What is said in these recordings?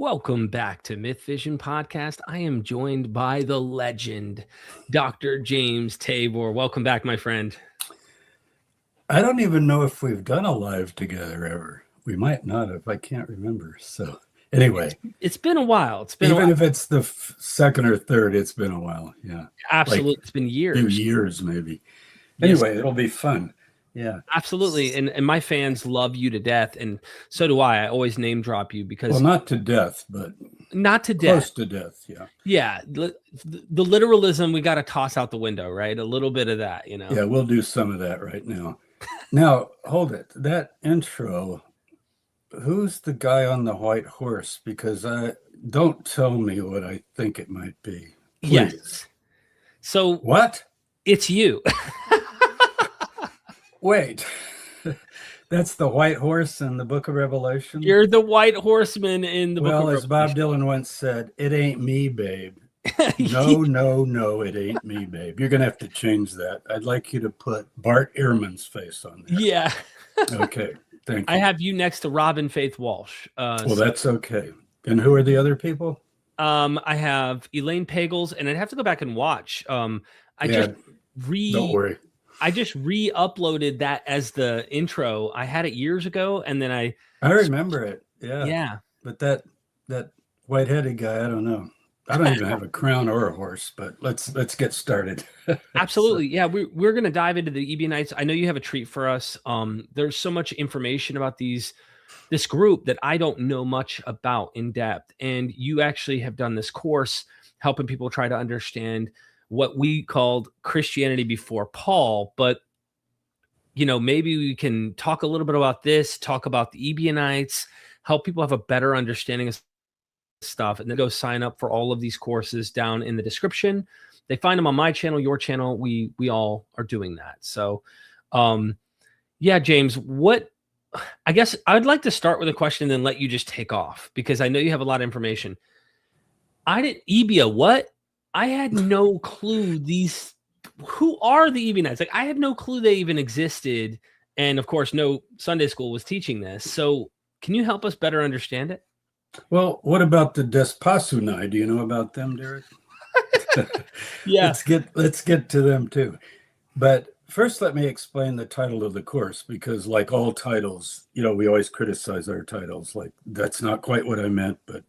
Welcome back to Myth Vision Podcast. I am joined by the legend, Dr. James Tabor. Welcome back, my friend. I don't even know if we've done a live together ever. We might not have. I can't remember. So anyway. It's been a while. Even if it's the second or third, it's been a while. Yeah. Absolutely. Like, it's been years. 2 years maybe. Anyway, it'll be fun. Yeah, absolutely. And my fans love you to death. And so do I. I always name drop you because. Well, not to death, but. Not to death. Close to death. Yeah. Yeah. The literalism, we got to toss out the window, right? A little bit of that, you know? Yeah, we'll do some of that right now. Now, hold it. That intro, who's the guy on the white horse? Because don't tell me what I think it might be. Please. Yes. So. What? It's you. Wait, that's the white horse in the book of Revelation? You're the white horseman in the book of Revelation. Well, as Bob Dylan once said, it ain't me, babe. No, it ain't me, babe. You're going to have to change that. I'd like you to put Bart Ehrman's face on there. Yeah. Okay, thank you. I have you next to Robin Faith Walsh. That's okay. And who are the other people? I have Elaine Pagels, and I'd have to go back and watch. Don't worry. I just re-uploaded that as the intro. I had it years ago, and then I remember it. Yeah. Yeah. But that white-headed guy, I don't know. I don't even have a crown or a horse, but let's get started. Absolutely. Yeah, we're going to dive into the Ebionites. I know you have a treat for us. There's so much information about this group that I don't know much about in depth. And you actually have done this course helping people try to understand what we called Christianity before Paul. But, maybe we can talk a little bit about this, talk about the Ebionites, help people have a better understanding of stuff, and then go sign up for all of these courses down in the description. They find them on my channel, your channel. We all are doing that. So, James, I guess I'd like to start with a question and then let you just take off, because I know you have a lot of information. What? I had no clue who are the Ebionites? Like, I had no clue they even existed. And of course, no Sunday school was teaching this. So can you help us better understand it? Well, what about the Desposunai? Do you know about them, Derek? Yeah. Let's get to them too. But first, let me explain the title of the course, because like all titles, we always criticize our titles. Like, that's not quite what I meant, but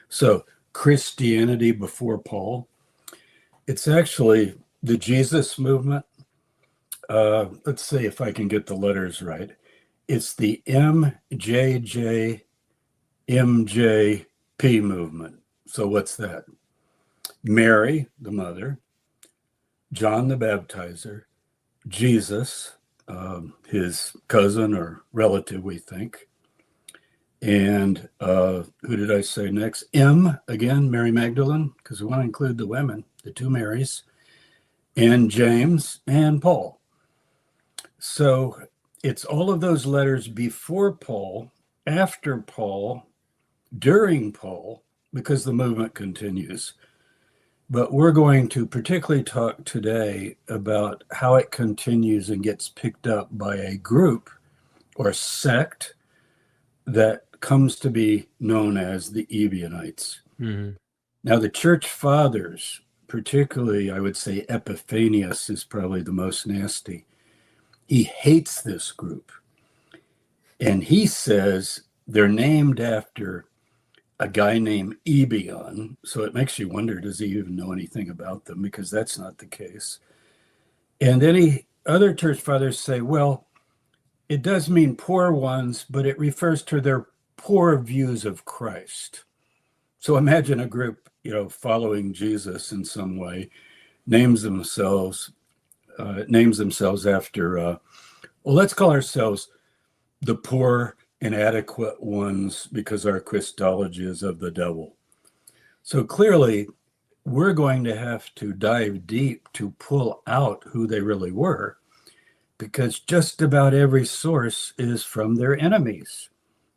so Christianity before Paul. It's actually the Jesus movement. Let's see if I can get the letters right. It's the MJJMJP movement. So what's that? Mary, the mother, John the Baptizer, Jesus, his cousin or relative, we think. And who did I say next? M, again, Mary Magdalene, because we want to include the women, the two Marys, and James and Paul. So it's all of those letters before Paul, after Paul, during Paul, because the movement continues. But we're going to particularly talk today about how it continues and gets picked up by a group or sect that comes to be known as the Ebionites. Mm-hmm. Now, the church fathers, particularly, I would say Epiphanius is probably the most nasty. He hates this group. And he says they're named after a guy named Ebion. So it makes you wonder, does he even know anything about them? Because that's not the case. And then other church fathers say, well, it does mean poor ones, but it refers to their poor views of Christ. So imagine a group, following Jesus in some way, names themselves after, let's call ourselves the poor, inadequate ones because our Christology is of the devil. So clearly, we're going to have to dive deep to pull out who they really were, because just about every source is from their enemies,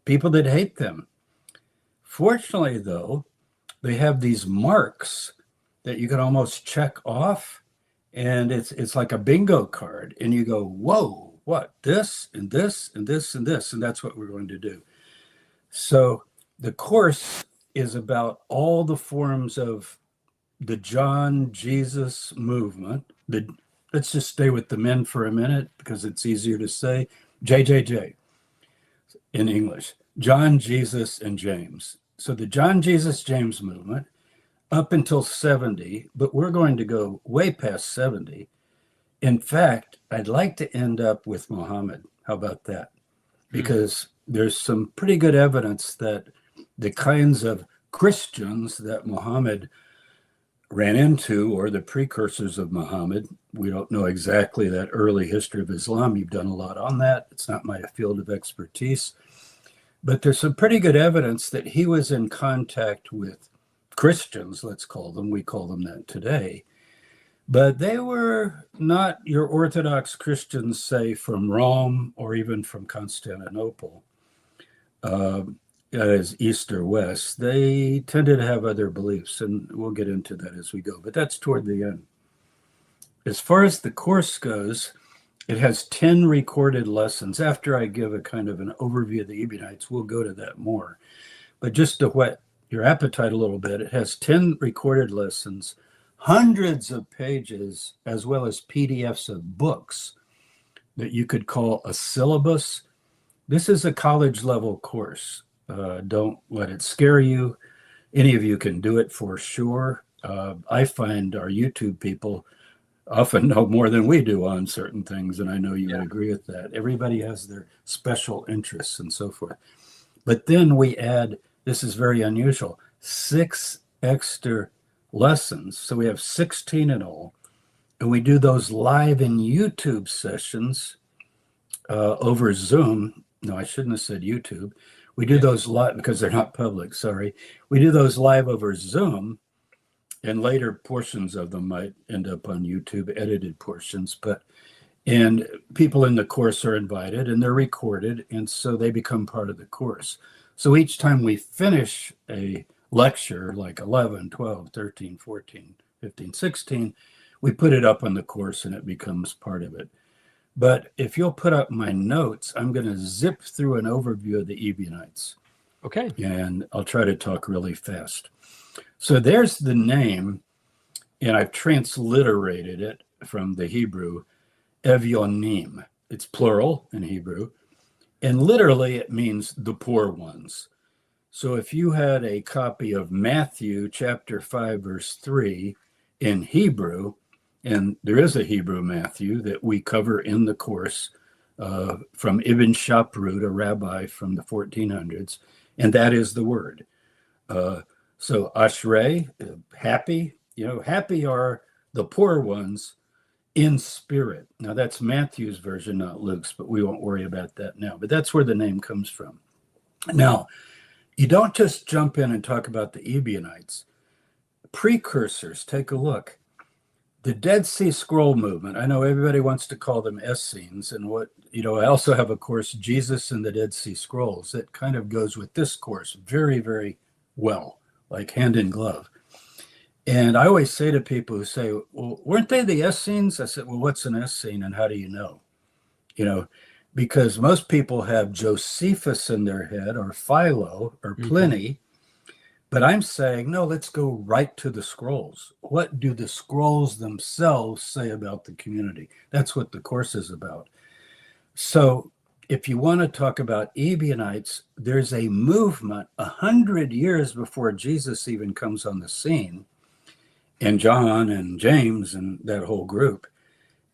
people that hate them. Fortunately, though, they have these marks that you can almost check off, and it's like a bingo card, and you go, whoa, what? This and this and this and this, and that's what we're going to do. So The course is about all the forms of the John Jesus movement. Let's just stay with the men for a minute because it's easier to say. JJJ in English. John, Jesus, and James. So the John, Jesus, James movement up until 70, but we're going to go way past 70. In fact, I'd like to end up with Muhammad. How about that? Because there's some pretty good evidence that the kinds of Christians that Muhammad ran into, or the precursors of Muhammad, we don't know exactly that early history of Islam. You've done a lot on that. It's not my field of expertise. But there's some pretty good evidence that he was in contact with Christians, let's call them. We call them that today. But they were not your Orthodox Christians, say, from Rome or even from Constantinople, as East or West. They tended to have other beliefs, and we'll get into that as we go. But that's toward the end. As far as the course goes, it has 10 recorded lessons. After I give a kind of an overview of the Ebionites, we'll go to that more. But just to whet your appetite a little bit, it has 10 recorded lessons, hundreds of pages, as well as PDFs of books that you could call a syllabus. This is a college level course. Don't let it scare you. Any of you can do it for sure. I find our YouTube people often know more than we do on certain things, and I know you would agree with that. Everybody has their special interests and so forth. But then we add, this is very unusual, 6 extra lessons. So we have 16 in all, and we do those live in YouTube sessions over Zoom. No, I shouldn't have said YouTube. We do those live because they're not public, sorry. We do those live over Zoom, and later portions of them might end up on YouTube, edited portions. And people in the course are invited, and they're recorded, and so they become part of the course. So each time we finish a lecture, like 11, 12, 13, 14, 15, 16, we put it up on the course, and it becomes part of it. But if you'll put up my notes, I'm going to zip through an overview of the Ebionites. Okay. And I'll try to talk really fast. So there's the name, and I've transliterated it from the Hebrew, Ebionim. It's plural in Hebrew. And literally it means the poor ones. So if you had a copy of Matthew chapter 5, verse 3 in Hebrew, and there is a Hebrew Matthew that we cover in the course from Ibn Shaprut, a rabbi from the 1400s, and that is the word. So Ashrei, happy, happy are the poor ones in spirit. Now that's Matthew's version, not Luke's, but we won't worry about that now. But that's where the name comes from. Now, you don't just jump in and talk about the Ebionites. Precursors, take a look. The Dead Sea Scroll movement, I know everybody wants to call them Essenes, and I also have a course, Jesus and the Dead Sea Scrolls, that kind of goes with this course very, very well, like hand in glove. And I always say to people who say, well, weren't they the Essenes? I said, well, what's an Essene and how do you know? Because most people have Josephus in their head or Philo or Pliny. But I'm saying, no, let's go right to the scrolls. What do the scrolls themselves say about the community? That's what the course is about. So if you want to talk about Ebionites, there's a movement 100 years before Jesus even comes on the scene, and John and James and that whole group.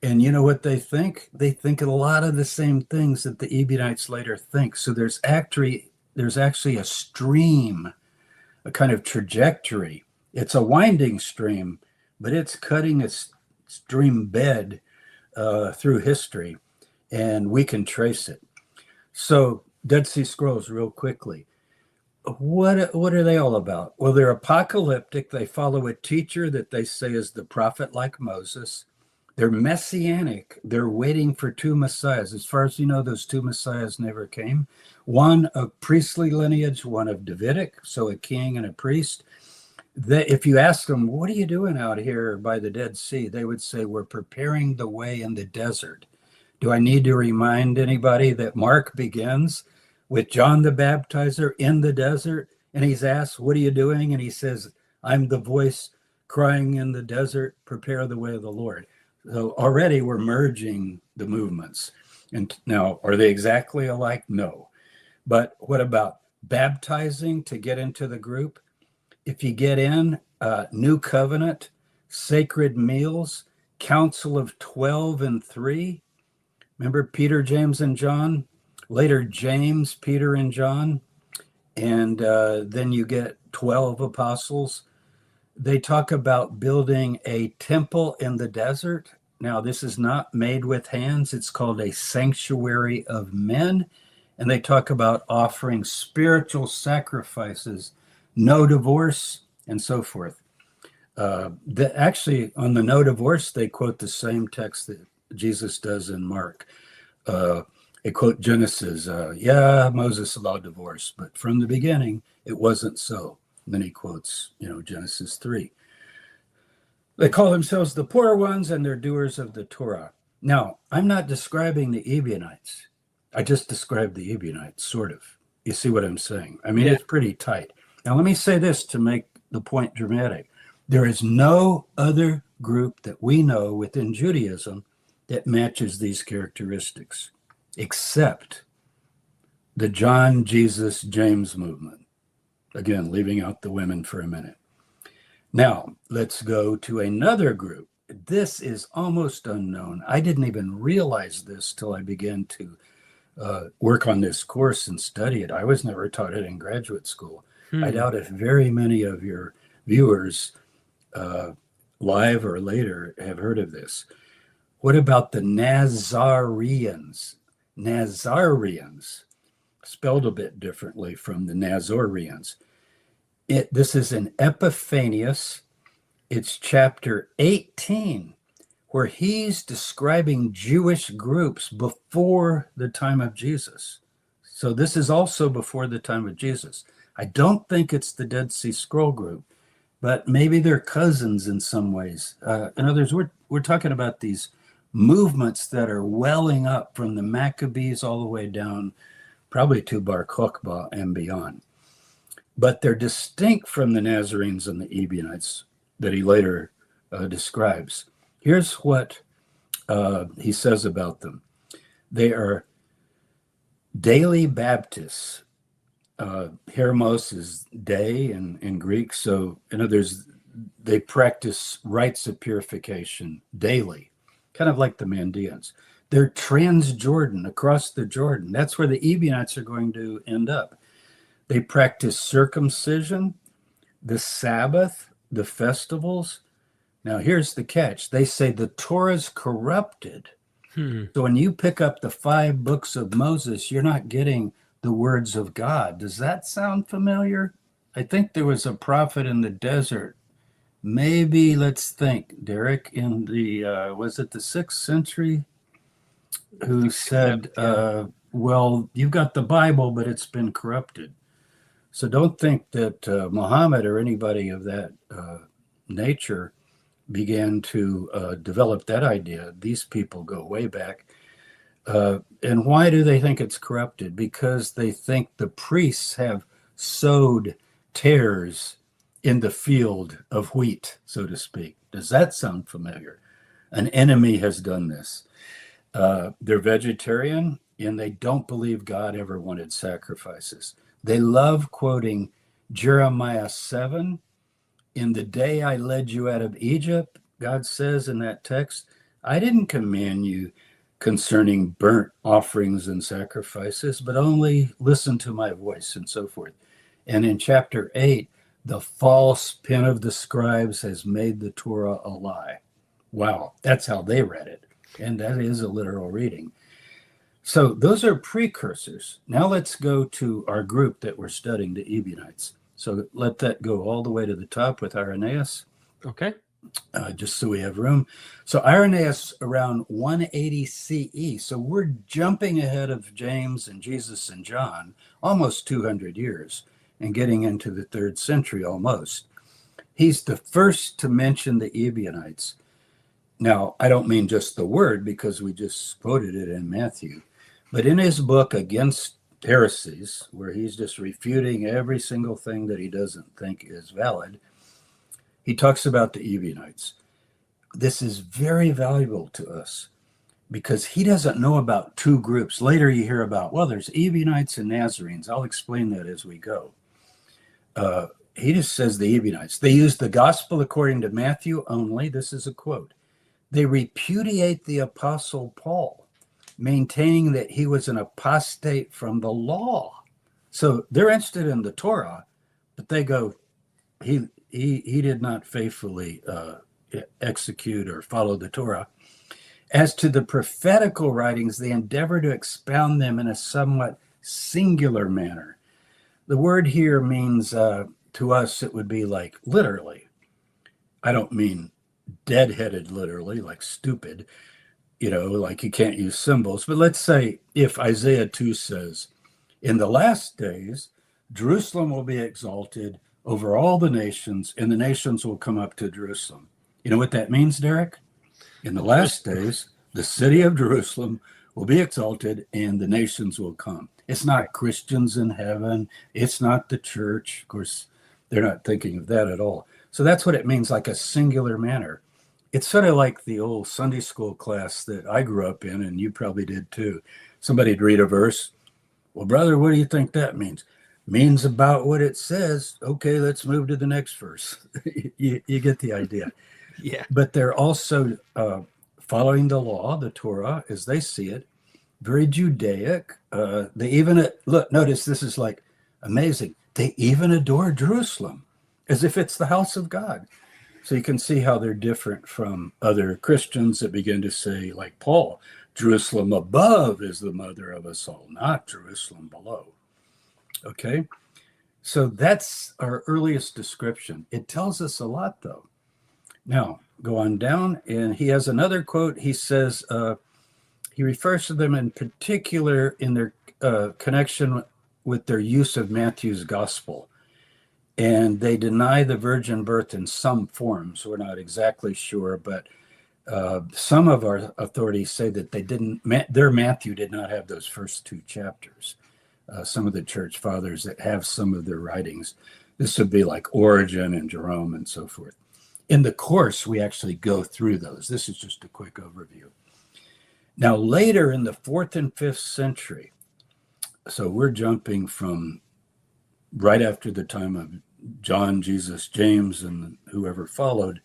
And you know what they think? They think a lot of the same things that the Ebionites later think. So there's actually a stream, a kind of trajectory. It's a winding stream, but it's cutting a stream bed through history, and we can trace it. So Dead Sea Scrolls, real quickly. What are they all about? Well, they're apocalyptic. They follow a teacher that they say is the prophet like Moses. They're messianic. They're waiting for 2 messiahs. As far as you know, those 2 messiahs never came. One of priestly lineage, one of Davidic, so a king and a priest. If you ask them, what are you doing out here by the Dead Sea? They would say, we're preparing the way in the desert. Do I need to remind anybody that Mark begins with John the Baptizer in the desert And he's asked, what are you doing? And he says, I'm the voice crying in the desert, prepare the way of the Lord. So already we're merging the movements. And now, are they exactly alike? No. But what about baptizing to get into the group? If you get in, New Covenant, sacred meals, Council of 12 and 3. Remember Peter, James, and John? Later, James, Peter, and John. And then you get 12 apostles. They talk about building a temple in the desert. Now, this is not made with hands. It's called a sanctuary of men. And they talk about offering spiritual sacrifices, no divorce, and so forth. Actually, on the no divorce, they quote the same text that Jesus does in Mark. They quote Genesis. Moses allowed divorce, but from the beginning, it wasn't so. And then he quotes, Genesis 3. They call themselves the poor ones, and they're doers of the Torah. Now, I'm not describing the Ebionites. I just described the Ebionites, sort of. You see what I'm saying? I mean, It's pretty tight. Now, let me say this to make the point dramatic. There is no other group that we know within Judaism that matches these characteristics, except the John, Jesus, James movement. Again, leaving out the women for a minute. Now, let's go to another group. This is almost unknown. I didn't even realize this till I began to work on this course and study it. I was never taught it in graduate school. I doubt if very many of your viewers, live or later, have heard of this. What about the Nazarenes? Nazarenes, spelled a bit differently from the Nazarenes. This is in Epiphanius. It's chapter 18, where he's describing Jewish groups before the time of Jesus. So this is also before the time of Jesus. I don't think it's the Dead Sea Scroll group, but maybe they're cousins in some ways. In other words, we're talking about these movements that are welling up from the Maccabees all the way down, probably to Bar Kokhba and beyond. But they're distinct from the Nazarenes and the Ebionites that he later describes. Here's what he says about them. They are daily Baptists. Hermos is day in Greek. So in other words, they practice rites of purification daily, kind of like the Mandeans. They're Transjordan, across the Jordan. That's where the Ebionites are going to end up. They practice circumcision, the Sabbath, the festivals. Now, here's the catch. They say the Torah's corrupted. So when you pick up the 5 books of Moses, you're not getting the words of God. Does that sound familiar? I think there was a prophet in the desert. Maybe, let's think, Derek, in the, was it the 6th century? Who said, well, you've got the Bible, but it's been corrupted. So don't think that Muhammad or anybody of that nature began to develop that idea. These people go way back. And why do they think it's corrupted? Because they think the priests have sowed tares in the field of wheat, so to speak. Does that sound familiar? An enemy has done this. They're vegetarian, and they don't believe God ever wanted sacrifices. They love quoting Jeremiah 7. In the day I led you out of Egypt, God says in that text, I didn't command you concerning burnt offerings and sacrifices, but only listen to my voice, and so forth. And in chapter 8, the false pen of the scribes has made the Torah a lie. Wow, that's how they read it. And that is a literal reading. So those are precursors. Now let's go to our group that we're studying, the Ebionites. So let that go all the way to the top with Irenaeus. Okay. Just so we have room. So Irenaeus around 180 CE. So we're jumping ahead of James and Jesus and John almost 200 years and getting into the 3rd century almost. He's the first to mention the Ebionites. Now, I don't mean just the word, because we just quoted it in Matthew, but in his book Against heresies, where he's just refuting every single thing that he doesn't think is valid, he talks about the Ebionites. This is very valuable to us because he doesn't know about two groups. Later you hear about, well, there's Ebionites and Nazarenes. I'll explain that as we go. He just says the Ebionites. They use the gospel according to Matthew only. This is a quote. They repudiate the apostle Paul, maintaining that he was an apostate from the law. So they're interested in the Torah, but they go, he did not faithfully execute or follow the Torah. As to the prophetical writings, they endeavor to expound them in a somewhat singular manner. The word here means, to us, it would be like literally. I don't mean deadheaded literally, like stupid, like you can't use symbols. But let's say if Isaiah 2 says, in the last days, Jerusalem will be exalted over all the nations, and the nations will come up to Jerusalem. You know what that means, Derek? In the last days, the city of Jerusalem will be exalted and the nations will come. It's not Christians in heaven. It's not the church. Of course, they're not thinking of that at all. So that's what it means, like a singular manner. It's sort of like the old Sunday school class that I grew up in, and you probably did too. Somebody'd read a verse. Well, brother, what do you think that means? Means about what it says. Okay, let's move to the next verse. you get the idea. Yeah. But they're also following the law, the Torah, as they see it, very Judaic. They even, look, notice this is like amazing. They even adore Jerusalem as if it's the house of God. So you can see how they're different from other Christians that begin to say, like Paul, Jerusalem above is the mother of us all, not Jerusalem below. Okay? So that's our earliest description. It tells us a lot, though. Now, go on down, and he has another quote. He says, he refers to them in particular in their connection with their use of Matthew's gospel. And they deny the virgin birth in some forms. We're not exactly sure, but some of our authorities say that they didn't, their Matthew did not have those first two chapters. Some of the church fathers that have some of their writings, this would be like Origen and Jerome and so forth. In the course, we actually go through those. This is just a quick overview. Now, later in the 4th and 5th century, so we're jumping from right after the time of John, Jesus, James, and whoever followed,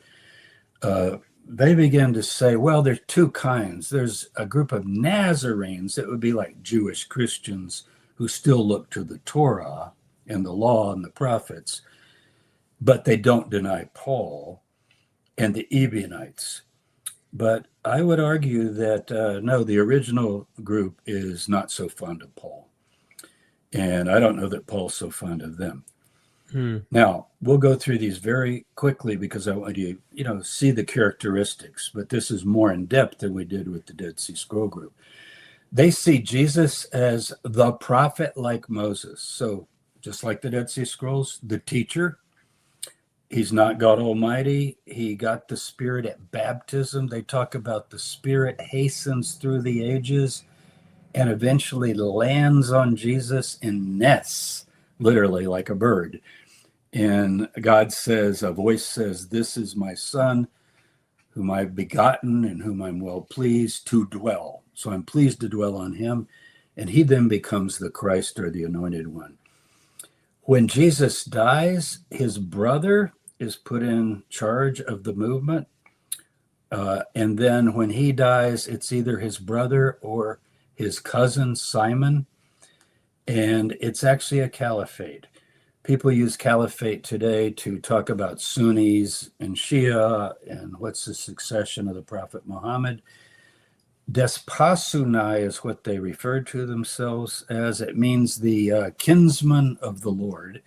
they began to say, well, there's two kinds. There's a group of Nazarenes that would be like Jewish Christians who still look to the Torah and the law and the prophets, but they don't deny Paul, and the Ebionites. But I would argue that, no, the original group is not so fond of Paul. And I don't know that Paul's so fond of them. Now, we'll go through these very quickly because I want you, see the characteristics, but this is more in depth than we did with the Dead Sea Scroll group. They see Jesus as the prophet like Moses. So just like the Dead Sea Scrolls, the teacher, he's not God Almighty. He got the Spirit at baptism. They talk about the Spirit hastens through the ages and eventually lands on Jesus and nests, literally like a bird. And God says, a voice says, this is my son, whom I've begotten and whom I'm well pleased to dwell. So I'm pleased to dwell on him. And he then becomes the Christ or the anointed one. When Jesus dies, his brother is put in charge of the movement. And then when he dies, it's either his brother or his cousin, Simon. And it's actually a caliphate. People use caliphate today to talk about Sunnis and Shia and what's the succession of the Prophet Muhammad. Desposunai is what they refer to themselves as. It means the kinsman of the Lord.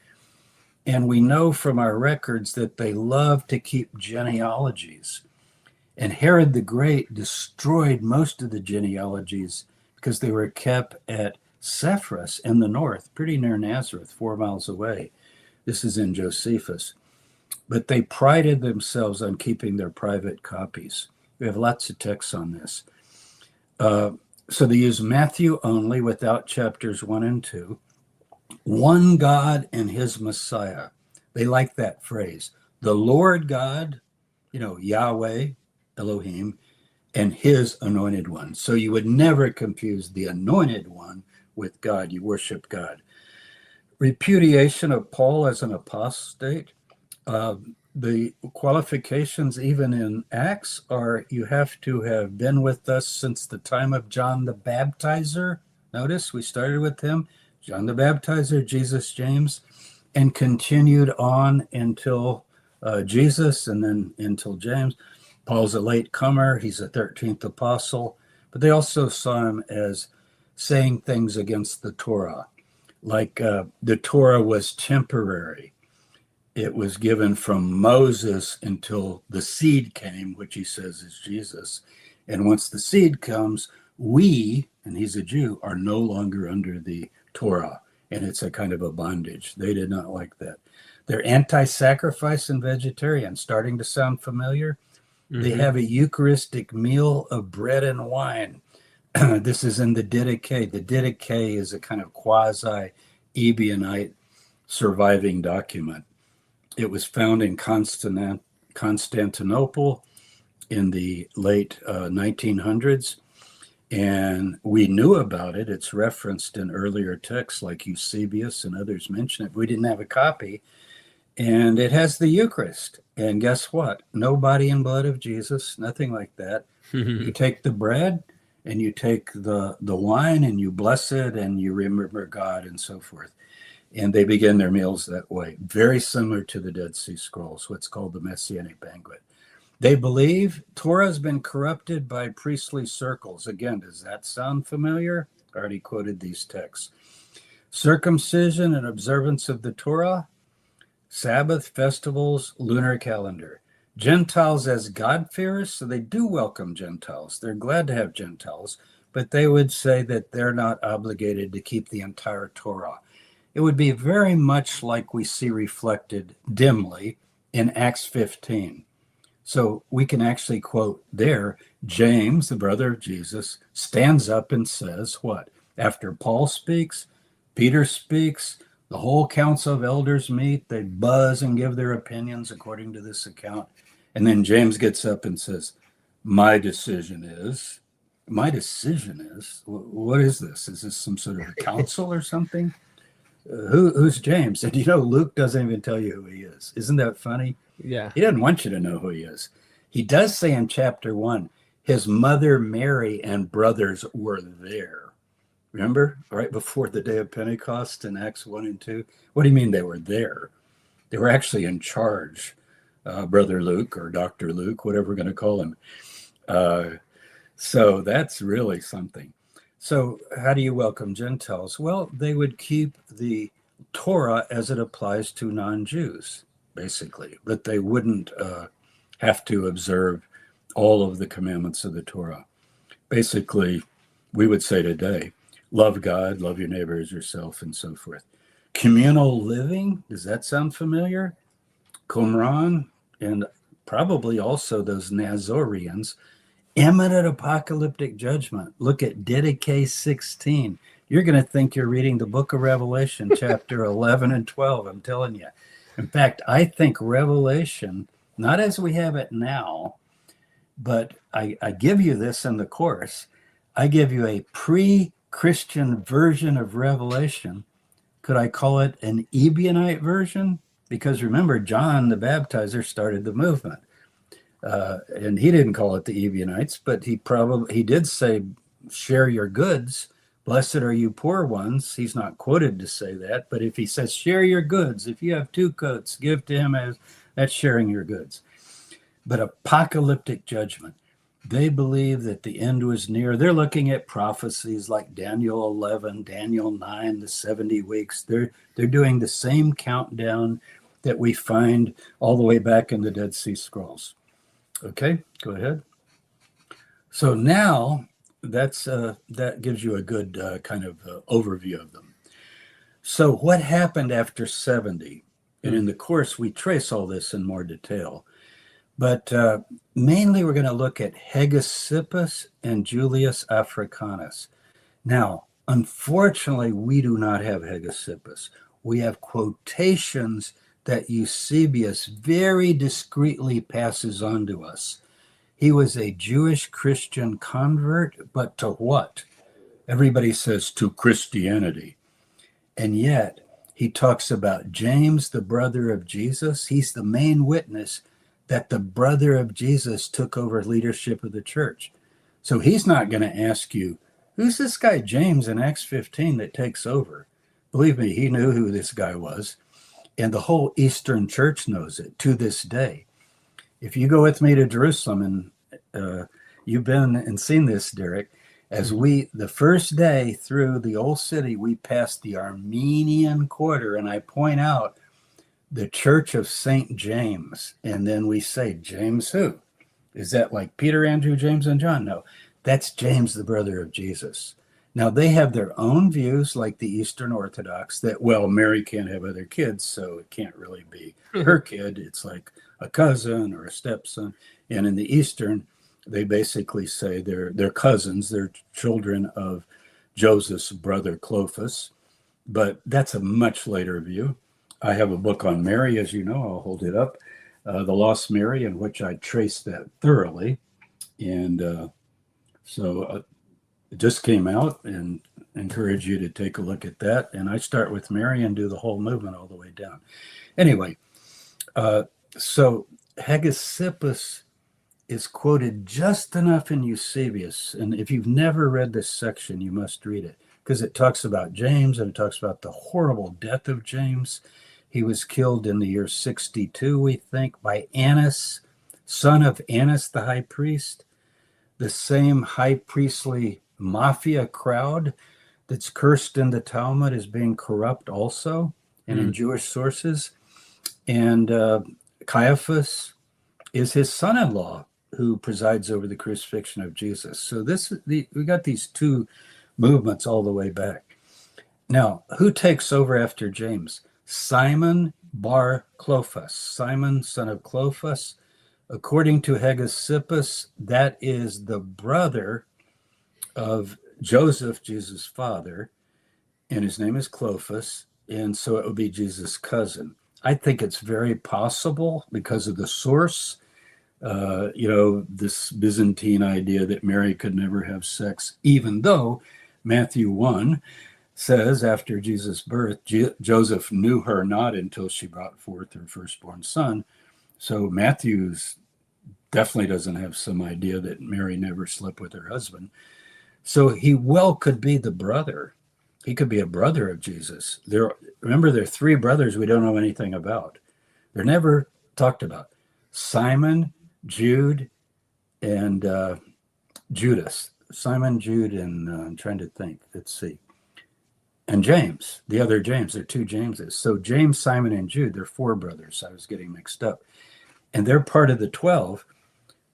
And we know from our records that they love to keep genealogies. And Herod the Great destroyed most of the genealogies because they were kept at Sepphoris in the north, pretty near Nazareth, 4 miles away. This is in Josephus. But they prided themselves on keeping their private copies. We have lots of texts on this. So they use Matthew only without chapters 1 and 2. One God and his Messiah. They like that phrase. The Lord God, Yahweh, Elohim, and his anointed one. So you would never confuse the anointed one with God. You worship God. Repudiation of Paul as an apostate. The qualifications, even in Acts, are you have to have been with us since the time of John the Baptizer. Notice we started with him, John the Baptizer, Jesus, James, and continued on until Jesus, and then until James. Paul's a late comer. He's a 13th apostle. But they also saw him as saying things against the Torah, like the Torah was temporary. It was given from Moses until the seed came, which he says is Jesus. And once the seed comes, we, and he's a Jew, are no longer under the Torah. And it's a kind of a bondage. They did not like that. They're anti-sacrifice and vegetarian, starting to sound familiar. Mm-hmm. They have a Eucharistic meal of bread and wine. This is in the Didache. The Didache is a kind of quasi-Ebionite surviving document. It was found in Constantinople in the late 1900s, and we knew about it. It's referenced in earlier texts like Eusebius and others mention it. We didn't have a copy, and it has the Eucharist. And guess what? No body and blood of Jesus, nothing like that. You take the bread and you take the wine and you bless it and you remember God and so forth. And they begin their meals that way, very similar to the Dead Sea Scrolls, what's called the Messianic Banquet. They believe Torah has been corrupted by priestly circles. Again, does that sound familiar? I already quoted these texts. Circumcision and observance of the Torah, Sabbath, festivals, lunar calendar. Gentiles as God-fearers, so they do welcome Gentiles. They're glad to have Gentiles, but they would say that they're not obligated to keep the entire Torah. It would be very much like we see reflected dimly in Acts 15. So we can actually quote there, James, the brother of Jesus, stands up and says what? After Paul speaks, Peter speaks, the whole council of elders meet, they buzz and give their opinions according to this account. And then James gets up and says, my decision is, what is this? Is this some sort of a council or something? Who's James? And Luke doesn't even tell you who he is. Isn't that funny? Yeah. He doesn't want you to know who he is. He does say in chapter 1, his mother Mary and brothers were there. Remember, right before the day of Pentecost in Acts 1 and 2? What do you mean they were there? They were actually in charge, Brother Luke or Dr. Luke, whatever we're going to call him. So that's really something. So how do you welcome Gentiles? Well, they would keep the Torah as it applies to non-Jews, basically, but they wouldn't have to observe all of the commandments of the Torah. Basically, we would say today, love God, love your neighbor as yourself, and so forth. Communal living, does that sound familiar? Qumran, and probably also those Nazarenes. Imminent apocalyptic judgment. Look at Didache 16. You're going to think you're reading the book of Revelation, chapter 11 and 12, I'm telling you. In fact, I think Revelation, not as we have it now, but I give you this in the course. I give you a pre-Christian version of Revelation. Could I call it an Ebionite version? Because remember, John the Baptizer started the movement. And he didn't call it the Ebionites, but he did say, share your goods. Blessed are you poor ones. He's not quoted to say that, but if he says, share your goods, if you have 2 coats, give to him, as that's sharing your goods. But apocalyptic judgment. They believe that the end was near. They're looking at prophecies like Daniel 11, Daniel 9, the 70 weeks. They're doing the same countdown that we find all the way back in the Dead Sea Scrolls. Okay, go ahead. So now that gives you a good kind of overview of them. So what happened after 70? And in the course, we trace all this in more detail. But mainly we're going to look at Hegesippus and Julius Africanus. Now, unfortunately, we do not have Hegesippus. We have quotations that Eusebius very discreetly passes on to us. He was a Jewish Christian convert, but to what? Everybody says to Christianity. And yet, he talks about James, the brother of Jesus. He's the main witness that the brother of Jesus took over leadership of the church. So he's not going to ask you, who's this guy James in Acts 15 that takes over? Believe me, he knew who this guy was. And the whole Eastern church knows it to this day. If you go with me to Jerusalem, and you've been and seen this, Derek, as the first day through the old city, we passed the Armenian quarter, and I point out the Church of St. James. And then we say, James who? Is that like Peter, Andrew, James, and John? No, that's James, the brother of Jesus. Now, they have their own views, like the Eastern Orthodox, that, well, Mary can't have other kids, so it can't really be her kid. It's like a cousin or a stepson. And in the Eastern, they basically say they're cousins, they're children of Joseph's brother Clopas. But that's a much later view. I have a book on Mary, as you know. I'll hold it up, The Lost Mary, in which I trace that thoroughly. And so it just came out, and encourage you to take a look at that. And I start with Mary and do the whole movement all the way down. Anyway, so Hegesippus is quoted just enough in Eusebius. And if you've never read this section, you must read it, because it talks about James, and it talks about the horrible death of James. He was killed in the year 62, we think, by Annas, son of Annas the high priest, the same high priestly mafia crowd that's cursed in the Talmud as being corrupt also, and in Jewish sources. And Caiaphas is his son-in-law, who presides over the crucifixion of Jesus. So we got these two movements all the way back. Now, who takes over after James? Simon bar Clopas, Simon, son of Clopas. According to Hegesippus, that is the brother of Joseph, Jesus' father, and his name is Clopas, and so it would be Jesus' cousin. I think it's very possible because of the source, this Byzantine idea that Mary could never have sex, even though Matthew 1 says after Jesus' birth, Joseph knew her not until she brought forth her firstborn son. So Matthew's definitely doesn't have some idea that Mary never slept with her husband. So he well could be the brother. He could be a brother of Jesus. Remember, there are three brothers we don't know anything about. They're never talked about. Simon, Jude, and Judas. Simon, Jude, and I'm trying to think. Let's see. And James, the other James. There are two Jameses. So James, Simon, and Jude, they're four brothers. I was getting mixed up. And they're part of the 12.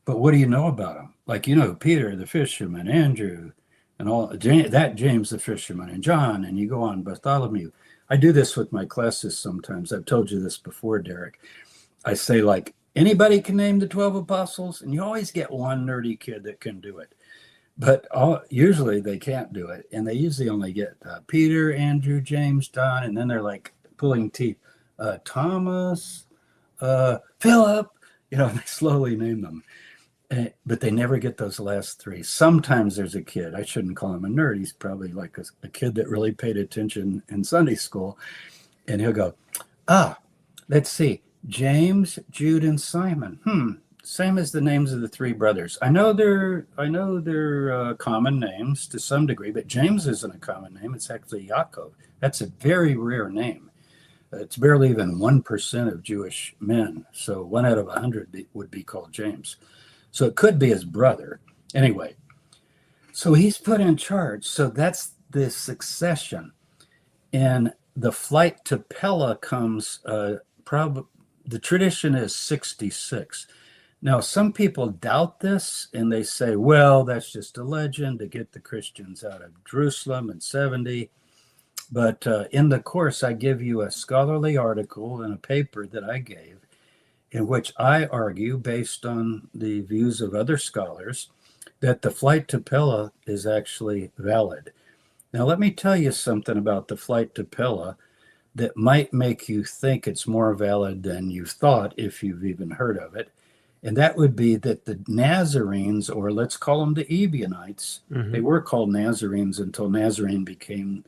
But what do you know about them? Like, Peter, the fisherman, Andrew, and all that, James, the fisherman, and John, and you go on, Bartholomew. I do this with my classes sometimes. I've told you this before, Derek. I say, like, anybody can name the 12 apostles, and you always get one nerdy kid that can do it. But usually they can't do it, and they usually only get Peter, Andrew, James, John, and then they're like pulling teeth. Thomas, Philip, they slowly name them. But they never get those last three. Sometimes there's a kid, I shouldn't call him a nerd, he's probably like a kid that really paid attention in Sunday school, and he'll go, let's see, James, Jude, and Simon. Same as the names of the three brothers. I know they're common names to some degree, but James isn't a common name. It's actually Yaakov. That's a very rare name. It's barely even 1% of Jewish men. So 1 out of 100 would be called James. So it could be his brother. Anyway, so he's put in charge. So that's the succession. And the flight to Pella comes, the tradition is 66. Now, some people doubt this, and they say, well, that's just a legend to get the Christians out of Jerusalem in 70. But in the course, I give you a scholarly article and a paper that I gave. in which I argue, based on the views of other scholars, that the flight to Pella is actually valid. Now, let me tell you something about the flight to Pella that might make you think it's more valid than you thought, if you've even heard of it. And that would be that the Nazarenes, or let's call them the Ebionites, they were called Nazarenes until Nazarene became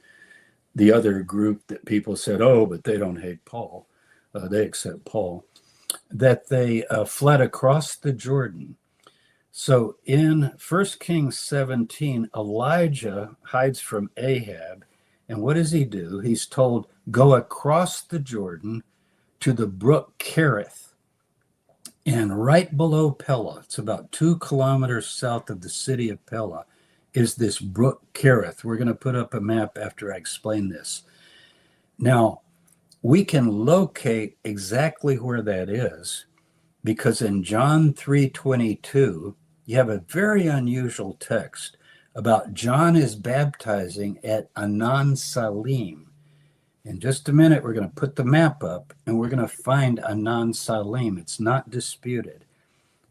the other group that people said, oh, but they don't hate Paul. They accept Paul. That they fled across the Jordan. So in 1 Kings 17, Elijah hides from Ahab. And what does he do? He's told, go across the Jordan to the brook Kerith. And right below Pella, it's about 2 kilometers south of the city of Pella, is this brook Kerith. We're going to put up a map after I explain this. Now, we can locate exactly where that is because in John 3:22, you have a very unusual text about John is baptizing at Anan Salim. In just a minute, we're going to put the map up and we're going to find Anan Salim. It's not disputed.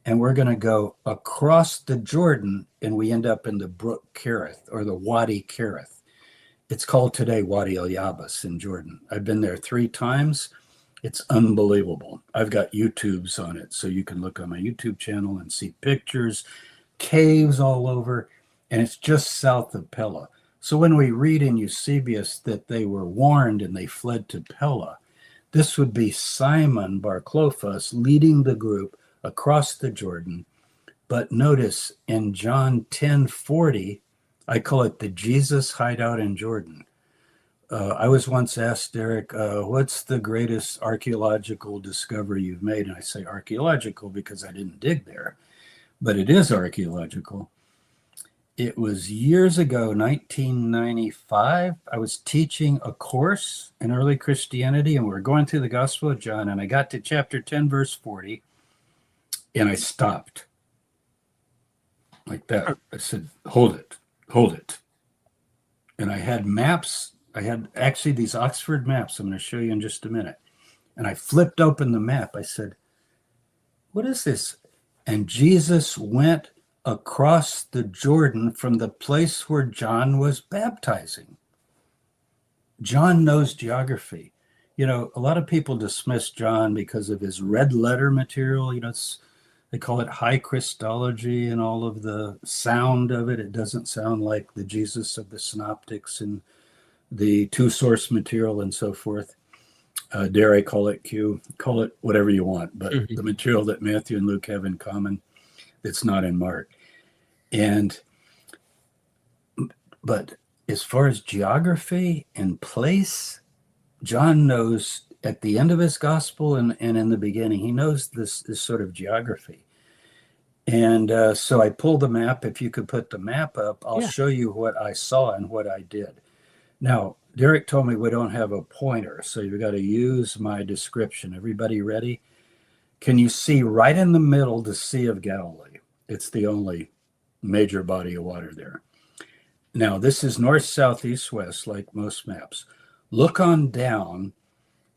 And we're going to go across the Jordan and we end up in the brook Kerith, or the Wadi Kerith. It's called today Wadi El Yabas in Jordan. I've been there 3 times. It's unbelievable. I've got YouTubes on it, so you can look on my YouTube channel and see pictures, caves all over, and it's just south of Pella. So when we read in Eusebius that they were warned and they fled to Pella, this would be Simon Bar Clophas leading the group across the Jordan. But notice in John 10:40, I call it the Jesus hideout in Jordan. I was once asked, Derek, what's the greatest archaeological discovery you've made? And I say archaeological because I didn't dig there, but it is archaeological. It was years ago, 1995. I was teaching a course in early Christianity, and we were going through the Gospel of John, and I got to chapter 10, verse 40, and I stopped like that. I said, hold it. And I had maps. I had actually these Oxford maps I'm going to show you in just a minute. And I flipped open the map. I said, what is this? And Jesus went across the Jordan from the place where John was baptizing. John knows geography. You know, a lot of people dismiss John because of his red letter material. You know, they call it high Christology and all of the sound of it. It doesn't sound like the Jesus of the synoptics and the 2-source material and so forth. Dare I call it Q? Call it whatever you want, but the material that Matthew and Luke have in common, it's not in Mark. But as far as geography and place, John knows at the end of his gospel and in the beginning, he knows this sort of geography. And so I pulled the map. If you could put the map up, I'll show you what I saw and what I did. Now, Derek told me we don't have a pointer, so you've got to use my description. Everybody ready? Can you see right in the middle the Sea of Galilee? It's the only major body of water there. Now, this is north, south, east, west, like most maps. Look on down,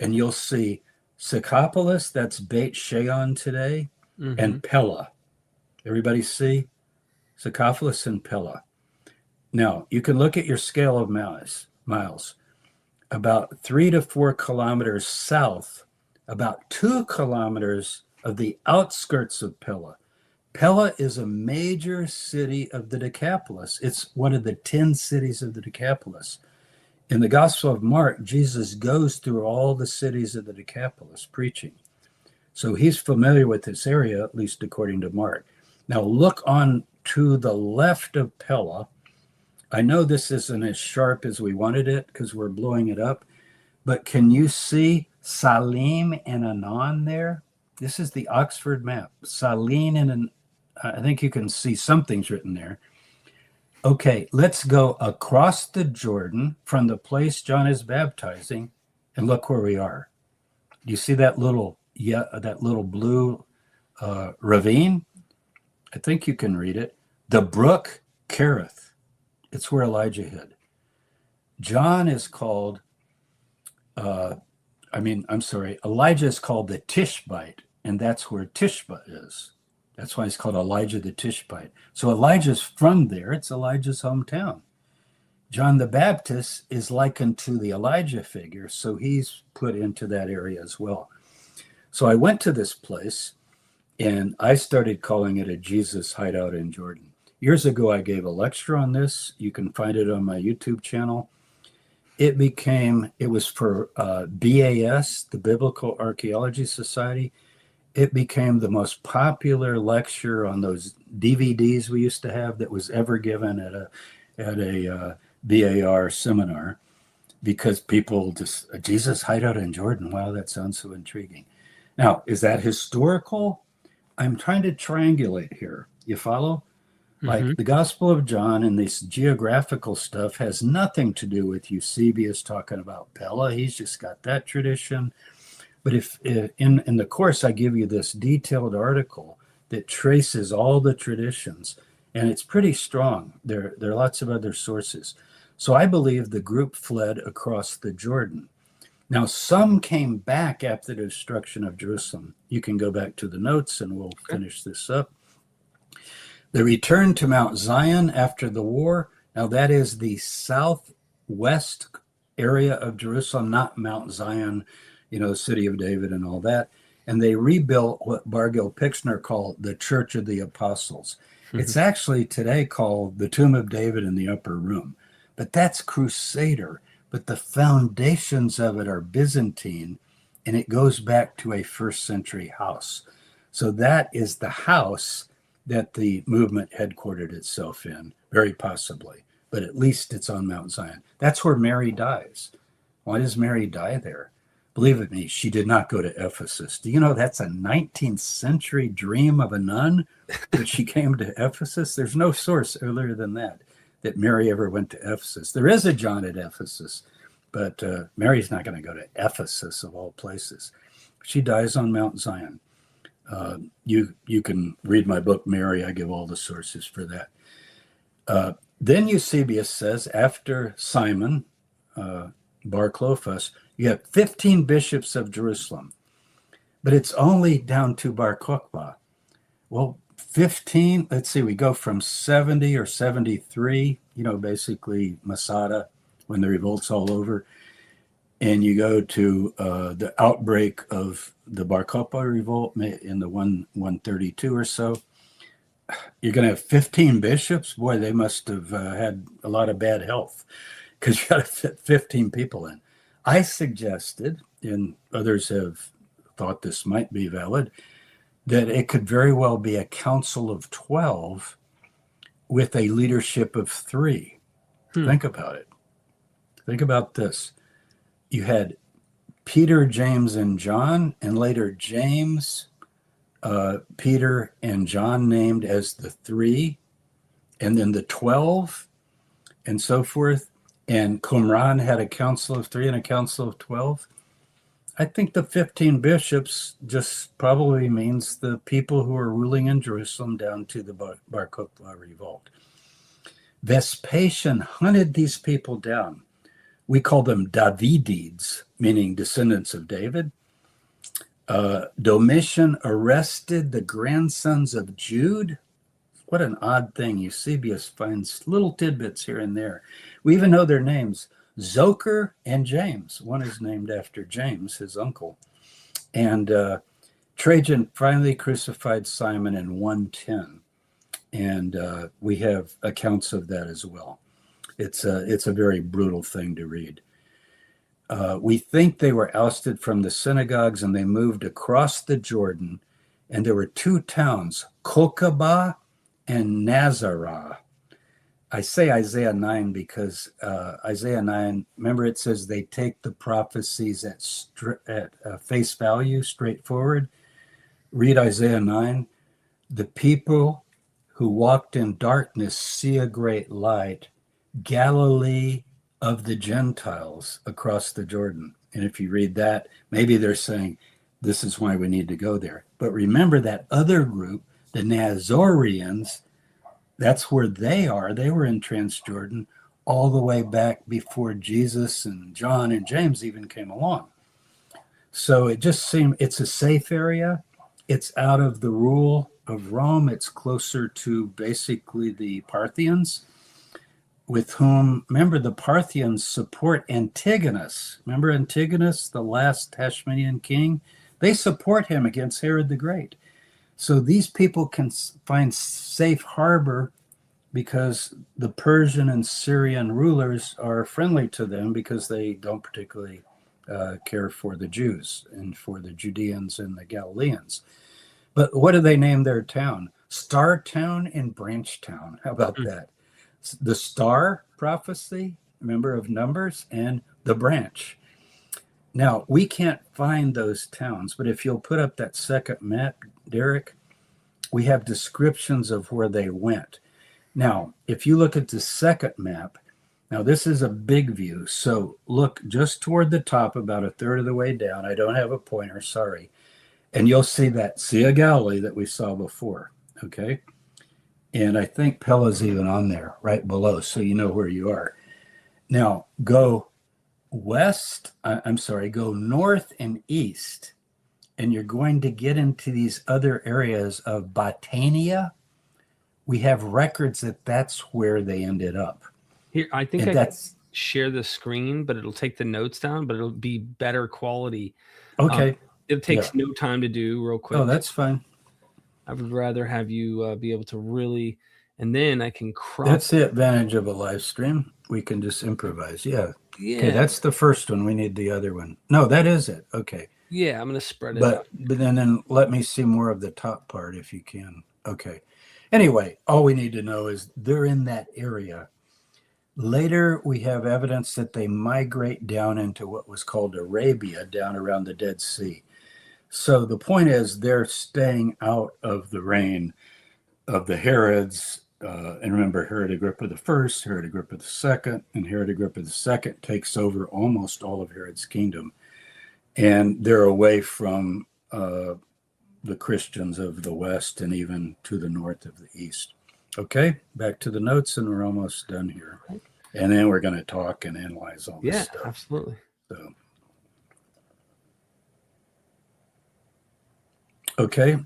and you'll see Scythopolis, that's Beit Shean today, and Pella. Everybody see? Scythopolis and Pella. Now, you can look at your scale of miles. About 3 to 4 kilometers south, about 2 kilometers of the outskirts of Pella. Pella is a major city of the Decapolis. It's one of the 10 cities of the Decapolis. In the Gospel of Mark, Jesus goes through all the cities of the Decapolis preaching. So he's familiar with this area, at least according to Mark. Now look on to the left of Pella. I know this isn't as sharp as we wanted it because we're blowing it up, but can you see Salim and Anan there? This is the Oxford map. Salim and I think you can see something's written there. Okay, let's go across the Jordan from the place John is baptizing, and look where we are. Do you see that little blue ravine? I think you can read it. The brook Kerith. It's where Elijah hid. John is called, Elijah is called the Tishbite. and that's where Tishba is. That's why it's called Elijah the Tishbite. So Elijah's from there. It's Elijah's hometown. John the Baptist is likened to the Elijah figure, so he's put into that area as well. So I went to this place, and I started calling it a Jesus hideout in Jordan. Years ago, I gave a lecture on this. You can find it on my YouTube channel. It was for BAS, the Biblical Archaeology Society. It became the most popular lecture on those DVDs we used to have that was ever given at a BAR seminar, because people just, a Jesus hideout in Jordan. Wow, that sounds so intriguing. Now, is that historical? I'm trying to triangulate here. You follow? Like the Gospel of John and this geographical stuff has nothing to do with Eusebius talking about Pella. He's just got that tradition. But if in the course I give you this detailed article that traces all the traditions, and it's pretty strong. There are lots of other sources. So I believe the group fled across the Jordan. Now, some came back after the destruction of Jerusalem. You can go back to the notes and we'll finish this up. They returned to Mount Zion after the war. Now, that is the southwest area of Jerusalem, not Mount Zion, the city of David and all that. And they rebuilt what Bargill Pixner called the Church of the Apostles. It's actually today called the Tomb of David in the Upper Room. But that's Crusader. But the foundations of it are Byzantine, and it goes back to a first century house. So that is the house that the movement headquartered itself in, very possibly. But at least it's on Mount Zion. That's where Mary dies. Why does Mary die there? Believe me, she did not go to Ephesus. Do you know that's a 19th century dream of a nun that she came to Ephesus? There's no source earlier than that Mary ever went to Ephesus. There is a John at Ephesus, but Mary's not going to go to Ephesus of all places. She dies on Mount Zion. You can read my book, Mary. I give all the sources for that. Then Eusebius says, after Simon, Bar Clophas, you have 15 bishops of Jerusalem, but it's only down to Bar Kokhba. Well, 15, let's see, we go from 70 or 73, basically Masada, when the revolt's all over, and you go to the outbreak of the Bar Kokhba revolt in the 132 or so. You're going to have 15 bishops? Boy, they must have had a lot of bad health, because you got to fit 15 people in. I suggested, and others have thought this might be valid, that it could very well be a council of 12 with a leadership of 3. Think about it. Think about this. You had Peter, James, and John, and later James, Peter, and John named as the 3, and then the 12, and so forth. And Qumran had a council of 3 and a council of 12. I think the 15 bishops just probably means the people who are ruling in Jerusalem down to the Bar Kokhba revolt. Vespasian hunted these people down. We call them Davidides, meaning descendants of David. Domitian arrested the grandsons of Jude. What an odd thing. Eusebius finds little tidbits here and there. We even know their names, Zocher and James. One is named after James, his uncle. And Trajan finally crucified Simon in 110. And we have accounts of that as well. It's a very brutal thing to read. We think they were ousted from the synagogues and they moved across the Jordan. And there were 2 towns, Kokaba and Nazarah. I say Isaiah 9 because Isaiah 9, remember it says they take the prophecies at face value, straightforward. Read Isaiah 9. The people who walked in darkness see a great light. Galilee of the Gentiles across the Jordan. And if you read that, maybe they're saying, this is why we need to go there. But remember that other group, the Nazarenes, that's where they are. They were in Transjordan all the way back before Jesus and John and James even came along. So it just seemed it's a safe area. It's out of the rule of Rome. It's closer to basically the Parthians, with whom, remember, the Parthians support Antigonus. Remember Antigonus, the last Hashmonean king? They support him against Herod the Great. So these people can find safe harbor because the Persian and Syrian rulers are friendly to them because they don't particularly care for the Jews and for the Judeans and the Galileans. But what do they name their town? Star Town and Branch Town. How about that? The star prophecy, remember, of Numbers, and the branch. Now, we can't find those towns, but if you'll put up that second map, Derek, we have descriptions of where they went. Now, if you look at the second map, now this is a big view. So look just toward the top, about a third of the way down. I don't have a pointer, sorry. And you'll see that Sea of Galilee that we saw before, okay? And I think Pella's even on there right below, so you know where you are. Now, go go north and east, and you're going to get into these other areas of Botania. We have records that that's where they ended up. Here, I think I can share the screen, but it'll take the notes down, but it'll be better quality. Okay. It takes no time to do real quick. Oh, that's fine. I would rather have you be able to really, and then I can crop. That's the advantage of a live stream. We can just improvise. Yeah. Okay, that's the first one. We need the other one. No, that is it. Okay. Yeah, I'm going to spread it out. But then let me see more of the top part if you can. Okay. Anyway, all we need to know is they're in that area. Later, we have evidence that they migrate down into what was called Arabia, down around the Dead Sea. So the point is they're staying out of the reign of the Herods. And remember, Herod Agrippa I, Herod Agrippa II, and Herod Agrippa II takes over almost all of Herod's kingdom. And they're away from the Christians of the West and even to the north of the East. Okay, back to the notes, and we're almost done here. And then we're going to talk and analyze all this stuff. Yeah, absolutely. So, okay.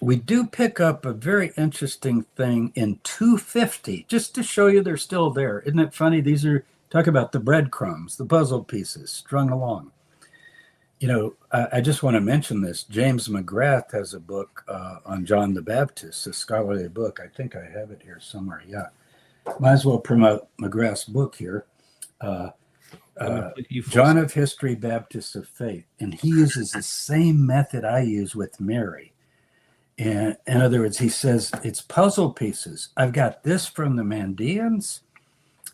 We do pick up a very interesting thing in 250, just to show you they're still there. Isn't it funny? These are, talk about the breadcrumbs, the puzzle pieces strung along. You know, I just want to mention this. James McGrath has a book on John the Baptist, a scholarly book. I think I have it here somewhere. Yeah. Might as well promote McGrath's book here. John of History, Baptist of Faith. And he uses the same method I use with Mary. And in other words, he says it's puzzle pieces. I've got this from the Mandeans,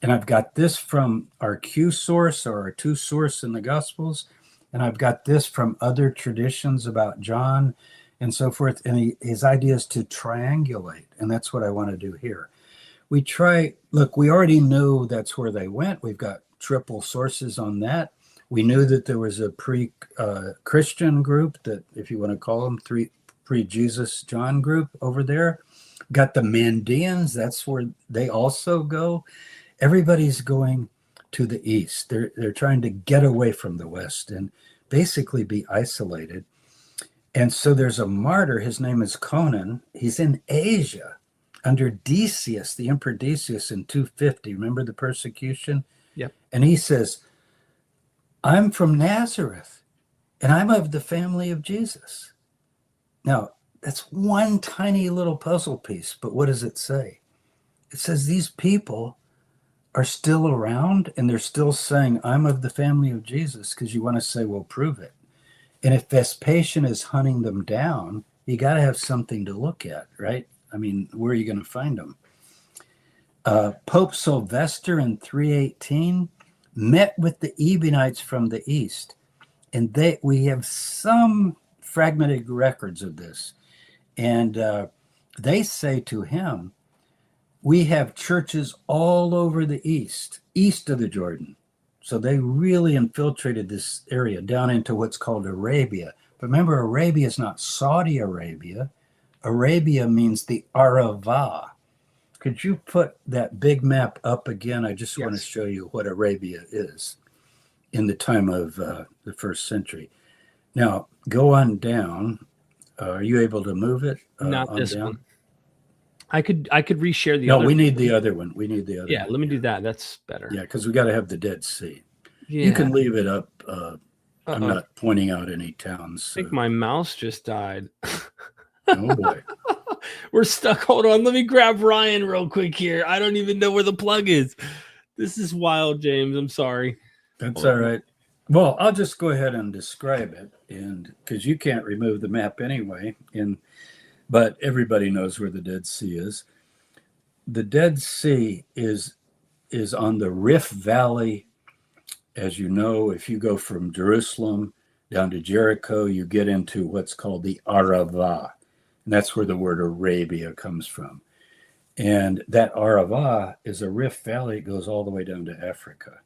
and I've got this from our Q source or our 2 source in the Gospels, and I've got this from other traditions about John and so forth. And his idea is to triangulate, and that's what I want to do here. We already know that's where they went. We've got triple sources on that. We knew that there was a pre-Christian group that, if you want to call them, pre-Jesus John group over there. Got the Mandeans, that's where they also go. Everybody's going to the east. They're trying to get away from the West and basically be isolated. And so there's a martyr, his name is Conan. He's in Asia under Decius, the Emperor Decius in 250. Remember the persecution? Yep. And he says, I'm from Nazareth, and I'm of the family of Jesus. Now, that's one tiny little puzzle piece, but what does it say? It says these people are still around, and they're still saying, I'm of the family of Jesus, because you want to say, well, prove it. And if Vespasian is hunting them down, you got to have something to look at, right? I mean, where are you going to find them? Pope Sylvester in 318 met with the Ebionites from the east, and we have some fragmented records of this. And they say to him, we have churches all over the east of the Jordan. So they really infiltrated this area down into what's called Arabia. But remember, Arabia is not Saudi Arabia. Arabia means the Arava. Could you put that big map up again? I just want to show you what Arabia is in the time of the 1st century. Now, go on down. Are you able to move it Not on this down? one. I could reshare the No, other. we need the other one. We need the other Yeah, one. let me do that. That's better. Yeah, because we got to have the Dead Sea. Yeah. You can leave it up. I'm Uh-oh. not pointing out any towns. I think my mouse just died. Oh boy. We're stuck. Hold on. Let me grab Ryan real quick here. I don't even know where the plug is. This is wild, James. I'm sorry. That's all right. Well, I'll just go ahead and describe it, and because you can't remove the map anyway, but everybody knows where the Dead Sea is. The Dead Sea is on the Rift Valley. As you know, if you go from Jerusalem down to Jericho, you get into what's called the Arava, and that's where the word Arabia comes from. And that Arava is a Rift Valley. It goes all the way down to Africa.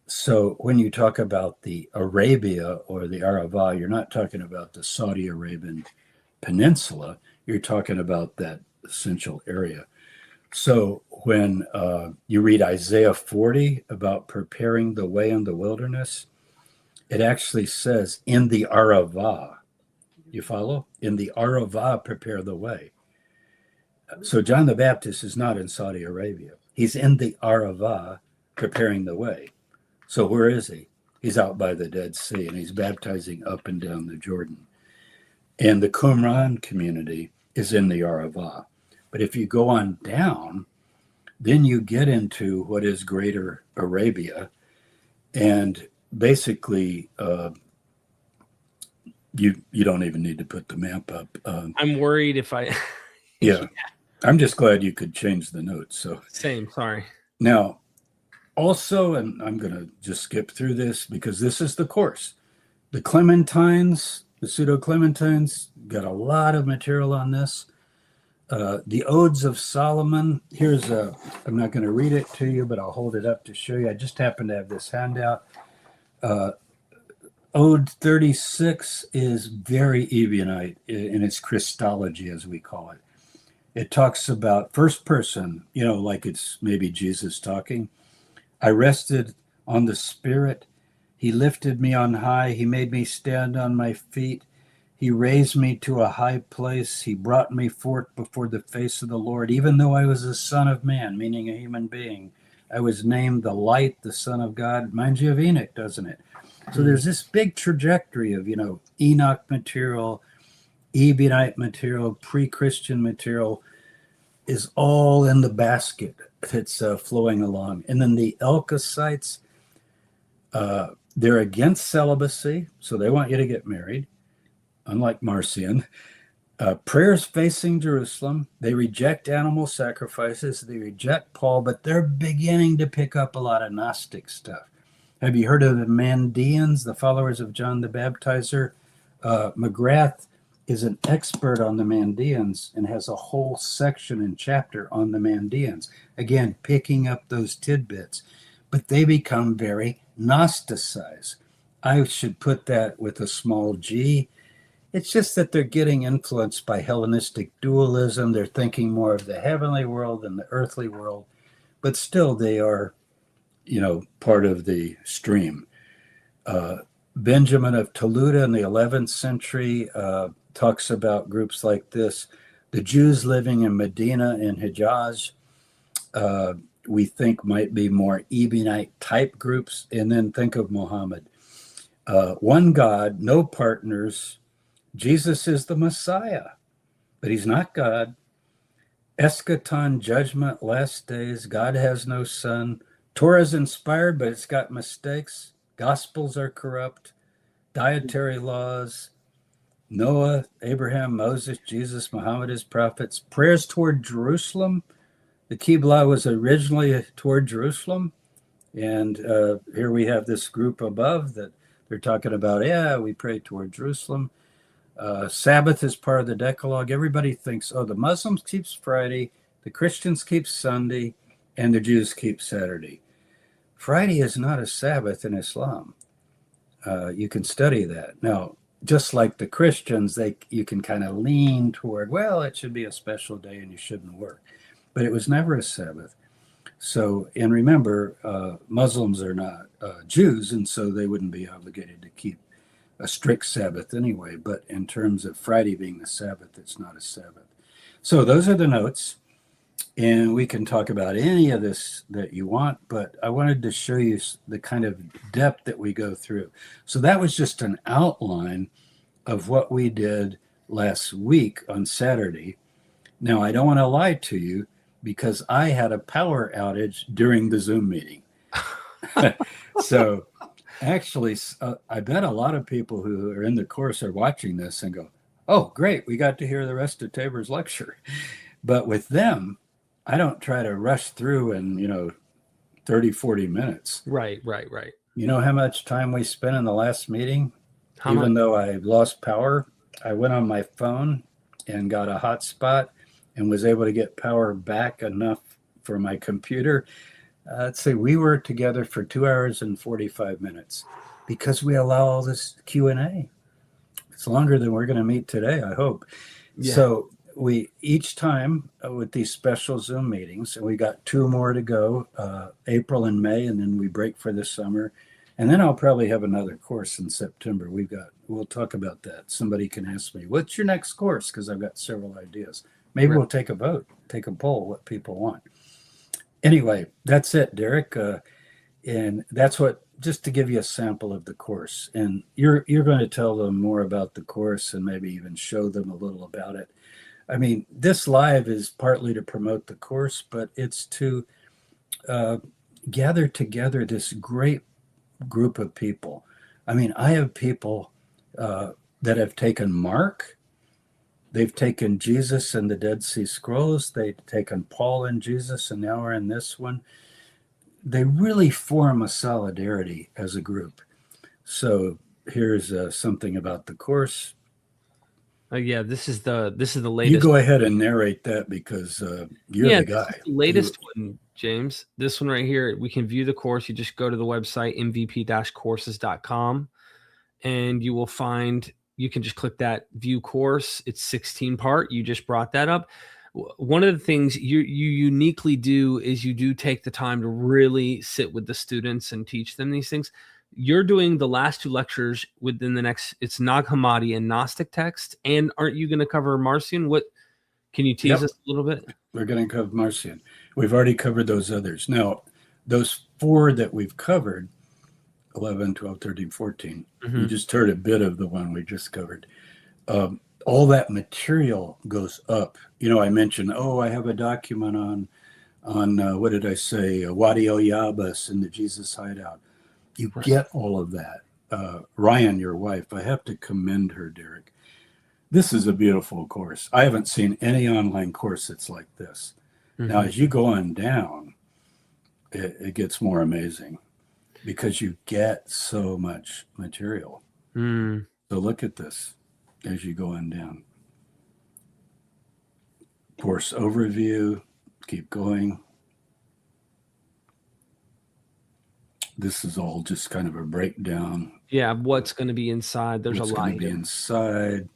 So when you talk about the Arabia or the Arava, you're not talking about the Saudi Arabian peninsula. You're talking about that essential area. So when you read Isaiah 40 about preparing the way in the wilderness, it actually says in the Arava. You follow? In the Arava, prepare the way. So John the Baptist is not in Saudi Arabia. He's in the Arava preparing the way. So where is he? He's out by the Dead Sea, and he's baptizing up and down the Jordan. And the Qumran community is in the Arava. But if you go on down, then you get into what is Greater Arabia. And basically, you don't even need to put the map up. I'm worried if I... Yeah. I'm just glad you could change the notes. So Same, sorry. Now, also, and I'm going to just skip through this because this is the course. The Clementines, the pseudo-Clementines, got a lot of material on this. The Odes of Solomon, I'm not going to read it to you, but I'll hold it up to show you. I just happen to have this handout. Ode 36 is very Ebionite in its Christology, as we call it. It talks about first person, like it's maybe Jesus talking. I rested on the Spirit. He lifted me on high. He made me stand on my feet. He raised me to a high place. He brought me forth before the face of the Lord. Even though I was a son of man, meaning a human being, I was named the light, the Son of God. Reminds you of Enoch, doesn't it? So there's this big trajectory of, Enoch material, Ebionite material, pre-Christian material is all in the basket that's flowing along. And then the Elkosites, they're against celibacy, so they want you to get married, unlike Marcion. Prayers facing Jerusalem. They reject animal sacrifices. They reject Paul, but they're beginning to pick up a lot of Gnostic stuff. Have you heard of the Mandeans, the followers of John the Baptizer? McGrath is an expert on the Mandeans and has a whole section and chapter on the Mandeans. Again, picking up those tidbits. But they become very Gnosticized. I should put that with a small g. It's just that they're getting influenced by Hellenistic dualism. They're thinking more of the heavenly world than the earthly world. But still, they are, part of the stream. Benjamin of Toluta in the 11th century talks about groups like this. The Jews living in Medina and Hijaz, we think might be more Ebionite type groups. And then think of Muhammad. One God, no partners. Jesus is the Messiah, but he's not God. Eschaton, judgment, last days. God has no son. Torah is inspired, but it's got mistakes. Gospels are corrupt. Dietary laws. Noah, Abraham, Moses, Jesus, Muhammad, his prophets. Prayers toward Jerusalem. The Qibla was originally toward Jerusalem. And here we have this group above that they're talking about, we pray toward Jerusalem. Sabbath is part of the Decalogue. Everybody thinks, the Muslims keep Friday, the Christians keep Sunday, and the Jews keep Saturday. Friday is not a Sabbath in Islam. You can study that. Now, just like the Christians, you can kind of lean toward, it should be a special day and you shouldn't work. But it was never a Sabbath. So, and remember, Muslims are not Jews, and so they wouldn't be obligated to keep a strict Sabbath anyway, but in terms of Friday being the Sabbath, it's not a Sabbath. So those are the notes, and we can talk about any of this that you want, but I wanted to show you the kind of depth that we go through. So that was just an outline of what we did last week on Saturday. Now, I don't want to lie to you because I had a power outage during the Zoom meeting. So actually, I bet a lot of people who are in the course are watching this and go, oh, great, we got to hear the rest of Tabor's lecture. But with them, I don't try to rush through in, 30, 40 minutes. Right. You know how much time we spent in the last meeting? How Even much? though I lost power, I went on my phone and got a hotspot and was able to get power back enough for my computer. Let's say we were together for 2 hours and 45 minutes because we allow all this Q&A. It's longer than we're going to meet today, I hope. Yeah. So we each time with these special Zoom meetings, and we got 2 more to go, April and May, and then we break for the summer. And then I'll probably have another course in September. We'll talk about that. Somebody can ask me, what's your next course? Because I've got several ideas. Maybe we'll take a vote, take a poll, what people want. Anyway, that's it, Derek. And that's just to give you a sample of the course. And you're going to tell them more about the course and maybe even show them a little about it. I mean, this live is partly to promote the course, but it's to gather together this great group of people. I mean, I have people that have taken Mark. They've taken Jesus and the Dead Sea Scrolls. They've taken Paul and Jesus, and now we're in this one. They really form a solidarity as a group. So here's something about the course. Yeah, this is the latest. You go ahead and narrate that because you're the guy. The latest one, James. This one right here. We can view the course. You just go to the website mvp-courses.com, and you will find. You can just click that view course. It's 16 part. You just brought that up. One of the things you uniquely do is you do take the time to really sit with the students and teach them these things. You're doing the last 2 lectures within the next, it's Nag Hammadi and Gnostic text. And aren't you going to cover Marcion? What can you tease us a little bit? We're going to cover Marcion. We've already covered those others. Now, those 4 that we've covered, 11, 12, 13, 14. You just heard a bit of the one we just covered. All that material goes up. I mentioned, I have a document on what did I say? Wadi El Yabas and the Jesus hideout. You get all of that. Ryan, your wife, I have to commend her, Derek. This is a beautiful course. I haven't seen any online course that's like this. Now, as you go on down, it gets more amazing. Because you get so much material. So look at this as you go on down. Course overview, keep going. This is all just kind of a breakdown. Yeah, what's going to be inside. There's a lot going to be inside.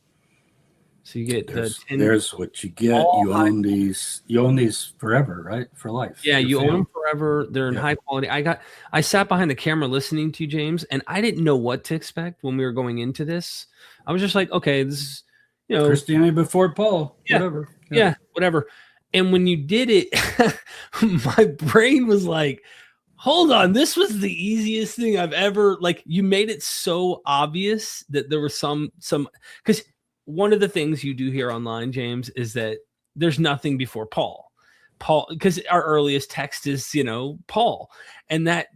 So you get there's what you get. You own these. You own these forever, right? For life. Yeah, you own them forever. They're in high quality. I sat behind the camera listening to you, James, and I didn't know what to expect when we were going into this. I was just like, okay, this is Christianity before Paul. Yeah, whatever. Yeah, whatever. And when you did it, my brain was like, hold on, this was the easiest thing I've ever. Like, you made it so obvious that there was some because. One of the things you do here online, James, is that there's nothing before Paul, because our earliest text is, Paul. And that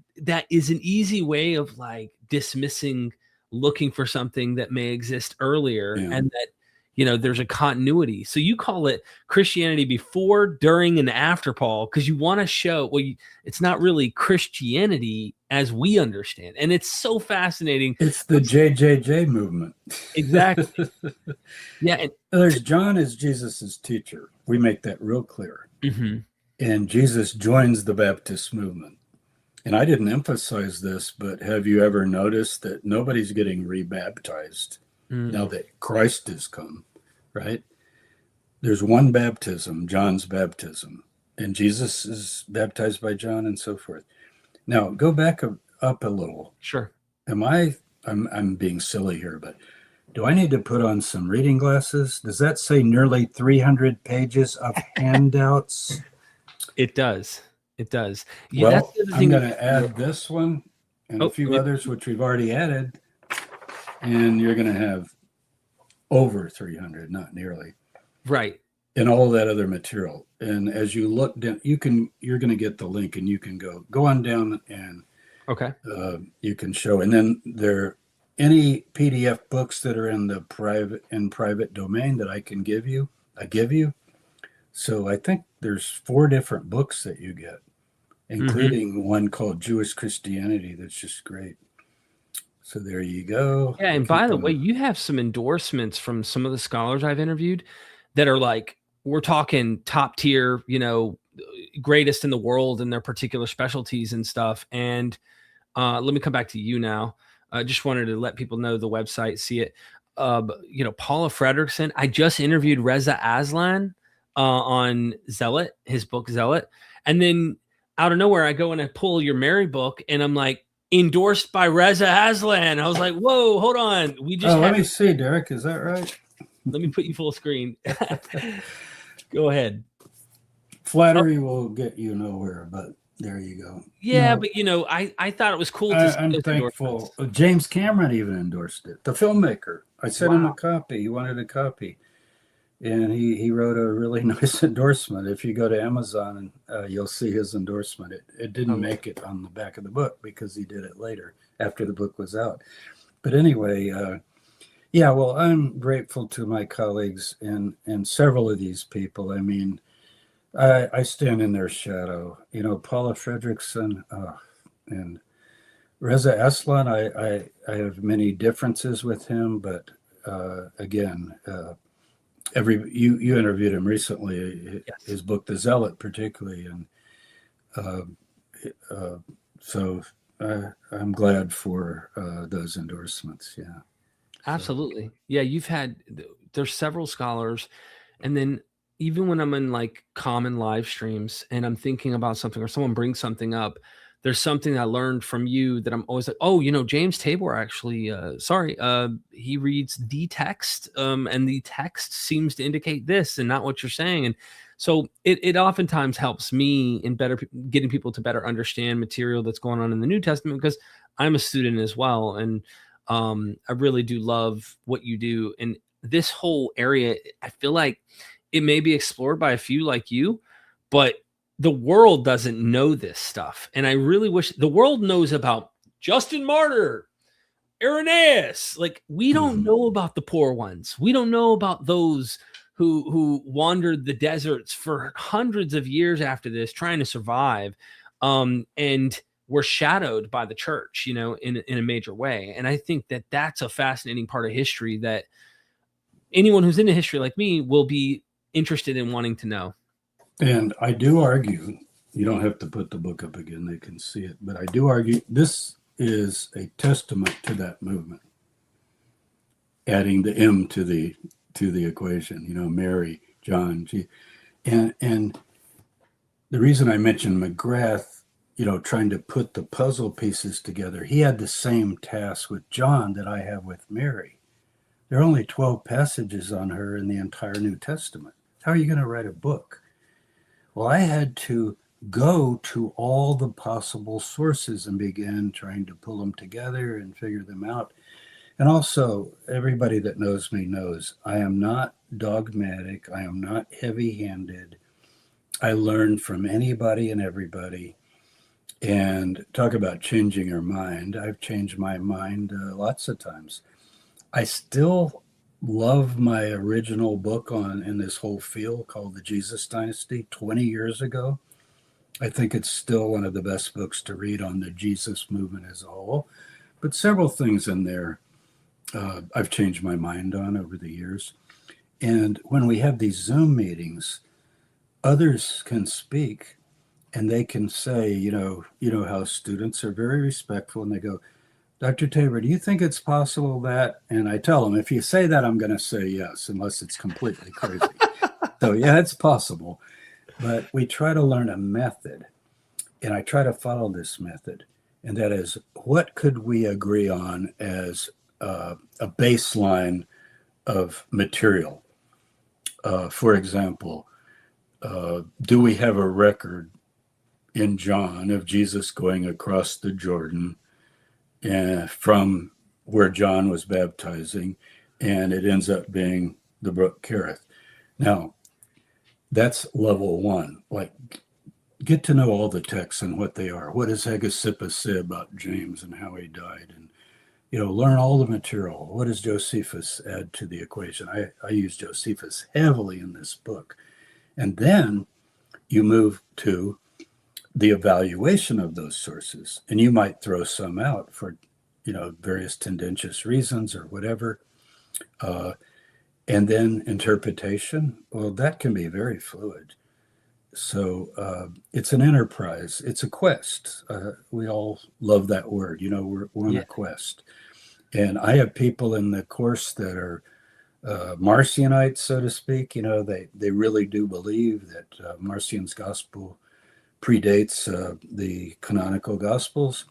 is an easy way of like dismissing, looking for something that may exist earlier and that, there's a continuity. So you call it Christianity before, during, and after Paul, because you want to show, it's not really Christianity as we understand. And it's so fascinating. It's the JJJ movement. Exactly. Yeah. And there's John as Jesus's teacher. We make that real clear. And Jesus joins the Baptist movement. And I didn't emphasize this, but have you ever noticed that nobody's getting rebaptized now that Christ has come, right? There's one baptism, John's baptism, and Jesus is baptized by John and so forth. Now, go back up a little. Sure. Am I I'm being silly here, but do I need to put on some reading glasses? Does that say nearly 300 pages of handouts? It does. It does. Yeah, that's Well, the other I'm thing. going to add this one and a few others, which we've already added, and you're going to have over 300, not nearly. Right. And all that other material. And as you look down, you're going to get the link, and you can go on down, and Okay. You can show. And then any PDF books that are in the private domain that I can give you, I give you. So I think there's 4 different books that you get, including one called Jewish Christianity. That's just great. So there you go. Yeah, and by the way, you have some endorsements from some of the scholars I've interviewed that are like, we're talking top tier, greatest in the world in their particular specialties and stuff. And let me come back to you now. I just wanted to let people know the website, see it. Paula Fredrickson. I just interviewed Reza Aslan on Zealot, his book Zealot. And then out of nowhere, I go and I pull your Mary book, and I'm like, endorsed by Reza Aslan. I was like, whoa, hold on. Let me see, Derek. Is that right? Let me put you full screen. Go ahead. Flattery will get you nowhere, but there you go. Yeah, but I thought it was cool to I'm thankful. James Cameron even endorsed it. The filmmaker. I sent him a copy. He wanted a copy. And he wrote a really nice endorsement. If you go to Amazon, you'll see his endorsement. It didn't make it on the back of the book because he did it later after the book was out. But anyway, well, I'm grateful to my colleagues and several of these people. I mean, I stand in their shadow. Paula Fredrickson and Reza Aslan, I have many differences with him, but again, you interviewed him recently, yes. His book The Zealot particularly, and so I'm glad for those endorsements. Yeah, absolutely. Yeah, there's several scholars, and then even when I'm in like common live streams and I'm thinking about something or someone brings something up, there's something I learned from you that I'm always like, oh, James Tabor actually, he reads the text, and the text seems to indicate this and not what you're saying. And so it oftentimes helps me in getting people to better understand material that's going on in the New Testament, because I'm a student as well. And I really do love what you do. And this whole area, I feel like it may be explored by a few like you, but the world doesn't know this stuff. And I really wish the world knows about Justin Martyr, Irenaeus. Like, we don't know about the poor ones. We don't know about those who wandered the deserts for hundreds of years after this, trying to survive, and were shadowed by the church, in a major way. And I think that that's a fascinating part of history that anyone who's into history like me will be interested in wanting to know. And I do argue, you don't have to put the book up again, they can see it, but I do argue this is a testament to that movement, adding the M to the equation, Mary, John, and the reason I mentioned McGrath, trying to put the puzzle pieces together, he had the same task with John that I have with Mary. There are only 12 passages on her in the entire New Testament. How are you going to write a book? Well, I had to go to all the possible sources and begin trying to pull them together and figure them out. And also, everybody that knows me knows I am not dogmatic. I am not heavy-handed. I learn from anybody and everybody. And talk about changing your mind. I've changed my mind lots of times. I still love my original book in this whole field called The Jesus Dynasty 20 years ago. I think it's still one of the best books to read on the Jesus movement as a whole. But several things in there I've changed my mind on over the years. And when we have these Zoom meetings, others can speak and they can say, how students are very respectful, and they go, Dr. Tabor, do you think it's possible that? And I tell them, if you say that, I'm going to say yes, unless it's completely crazy. So yeah, it's possible. But we try to learn a method, and I try to follow this method. and that is, what could we agree on as a baseline of material? For example, do we have a record in John of Jesus going across the Jordan from where John was baptizing, and it ends up being the brook Kerith? Now, that's level one. Like, get to know all the texts and what they are. What does Hegesippus say about James and how he died? And, learn all the material. What does Josephus add to the equation? I use Josephus heavily in this book. And then you move to the evaluation of those sources. And you might throw some out for, various tendentious reasons or whatever. And then interpretation, well, that can be very fluid. So it's an enterprise. It's a quest. We all love that word. We're on a quest. And I have people in the course that are Marcionites, so to speak. They really do believe that Marcion's gospel predates the canonical gospels.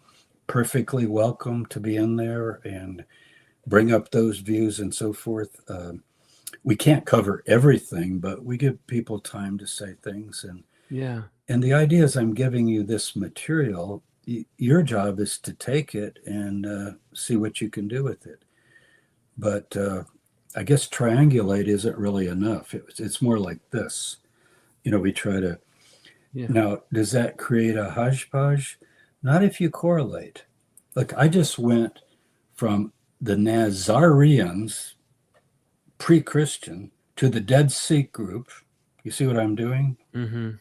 Perfectly welcome to be in there and bring up those views and so forth. We can't cover everything, but we give people time to say things. And the idea is, I'm giving you this material. Your job is to take it and see what you can do with it. But I guess triangulate isn't really enough. It's more like this. We try to. Now, does that create a hodgepodge? Not if you correlate. Look, I just went from the Nazarenes, pre-Christian, to the Dead Sea group. You see what I'm doing? Mm-hmm.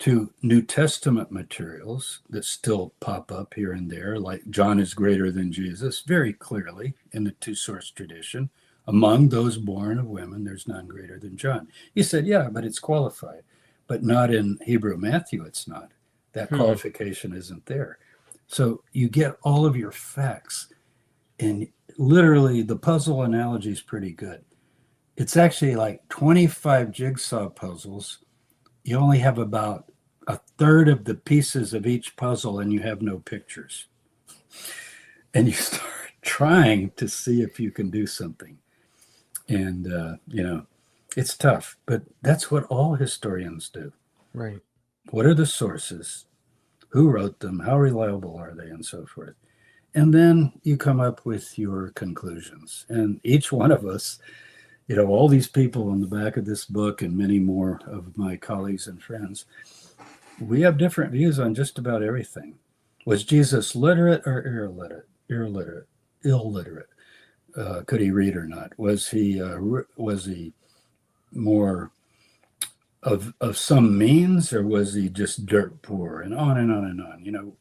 To New Testament materials that still pop up here and there, like John is greater than Jesus, very clearly in the two-source tradition. Among those born of women, there's none greater than John. You said, yeah, but it's qualified. But not in Hebrew Matthew, it's not. That qualification isn't there. So you get all of your facts, and literally the puzzle analogy is pretty good. It's actually like 25 jigsaw puzzles. You only have about a third of the pieces of each puzzle, and you have no pictures. And you start trying to see if you can do something. And, it's tough, but that's what all historians do. Right. What are the sources? Who wrote them? How reliable are they? And so forth. And then you come up with your conclusions. And each one of us, all these people on the back of this book and many more of my colleagues and friends, we have different views on just about everything. Was Jesus literate or illiterate? Could he read or not? Was he more of some means, or was he just dirt poor? And on and on and on.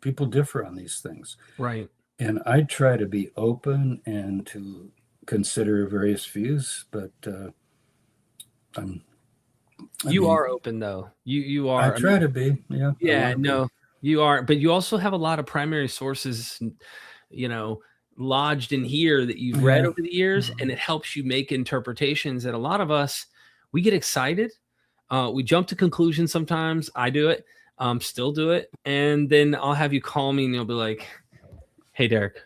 People differ on these things. Right. And I try to be open and to consider various views, but you are open, though. You are. I try to be. Yeah. Yeah. No, you are. But you also have a lot of primary sources, lodged in here that you've read over the years, and it helps you make interpretations. And a lot of us, we get excited. We jump to conclusions sometimes. I do it. Still do it. And then I'll have you call me and you'll be like, hey, Derek,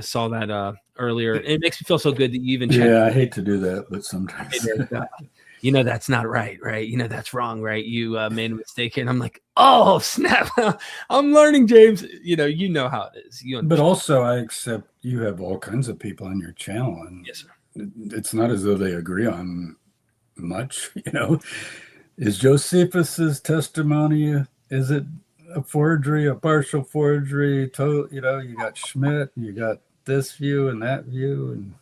saw that earlier. And it makes me feel so good that you even checked. Yeah, I hate to do that, but sometimes. Hey, Derek, that's not right? That's wrong, right? You made a mistake here. And I'm like, oh, snap. I'm learning, James. You know how it is. But also, I accept you have all kinds of people on your channel. And yes, sir. It's not as though they agree on much, Is Josephus's testimony, is it a forgery, a partial forgery? You got Schmidt, you got this view and that view, and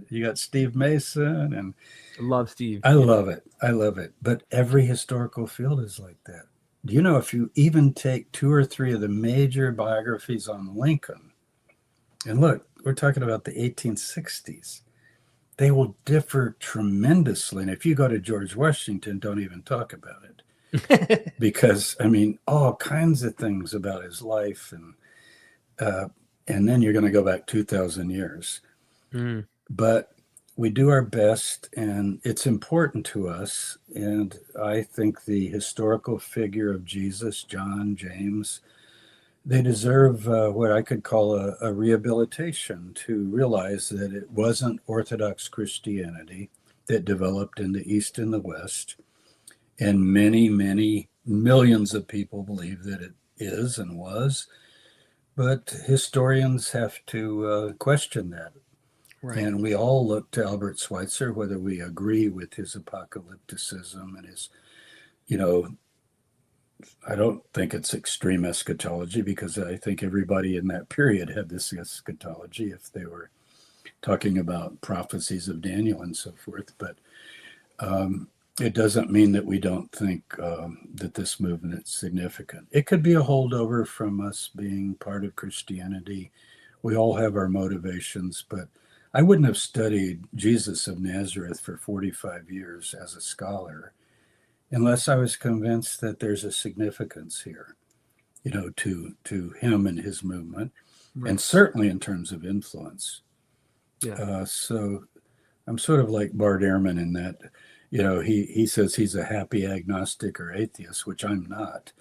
you got Steve Mason, and I love Steve. I love it. But every historical field is like that. Do you know, if you even take 2 or 3 of the major biographies on Lincoln, and look, we're talking about the 1860s, they will differ tremendously. And if you go to George Washington, don't even talk about it. Because, all kinds of things about his life. And then you're going to go back 2,000 years. Mm. But we do our best, and it's important to us. And I think the historical figure of Jesus, John, James, they deserve what I could call a rehabilitation, to realize that it wasn't Orthodox Christianity that developed in the East and the West. And many, many millions of people believe that it is and was. But historians have to question that. Right. And we all look to Albert Schweitzer, whether we agree with his apocalypticism and his, you know, I don't think it's extreme eschatology, because I think everybody in that period had this eschatology if they were talking about prophecies of Daniel and so forth. But it doesn't mean that we don't think that this movement is significant. It could be a holdover from us being part of Christianity. We all have our motivations, but I wouldn't have studied Jesus of Nazareth for 45 years as a scholar unless I was convinced that there's a significance here, you know, to him and his movement, Right. and certainly in terms of influence. Yeah. So I'm sort of like Bart Ehrman in that, you know, he says he's a happy agnostic or atheist, which I'm not.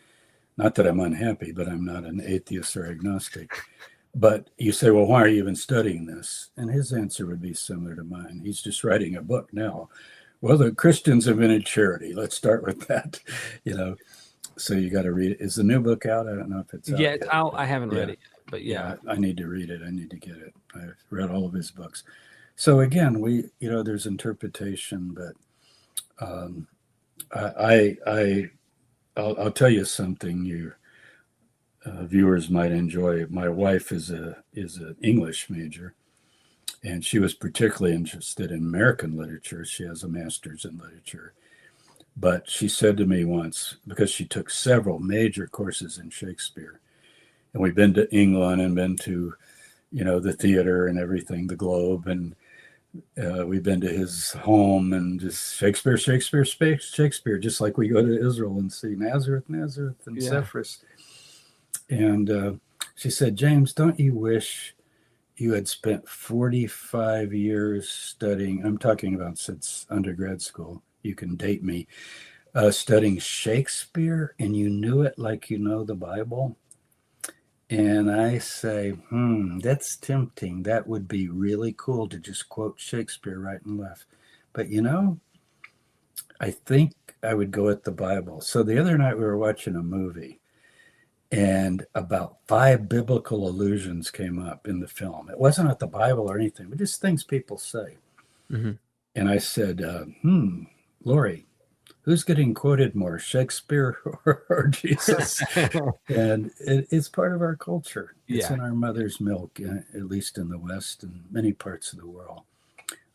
Not that I'm unhappy, but I'm not an atheist or agnostic. But you say, well, why are you even studying this? And his answer would be similar to mine. He's just writing a book now. Well, the Christians invented charity. Let's start with that, you know. So you got to read it. Is the new book out? I don't know if it's out. Yeah, it's yet, out. I haven't read it, but yeah, I need to read it. I need to get it. I've read all of his books. So again, you know, there's interpretation, but I'll tell you something you viewers might enjoy. My wife is an English major, and she was particularly interested in American literature. She has a master's in literature. But she said to me once, because she took several major courses in Shakespeare, and we've been to England and been to, you know, the theater and everything, the Globe, and we've been to his home, and just Shakespeare, just like we go to Israel and see Nazareth, and Cephas. And she said, James, don't you wish you had spent 45 years studying, I'm talking about since undergrad school, you can date me, studying Shakespeare, and you knew it like you know the Bible? And I say, that's tempting. That would be really cool to just quote Shakespeare right and left. But you know, I think I would go with the Bible. So the other night we were watching a movie, and about 5 biblical allusions came up in the film. It wasn't at the Bible or anything, but just things people say. Mm-hmm. And I said, Lori, who's getting quoted more, Shakespeare or Jesus? And it's part of our culture. It's in our mother's milk, at least in the West and many parts of the world.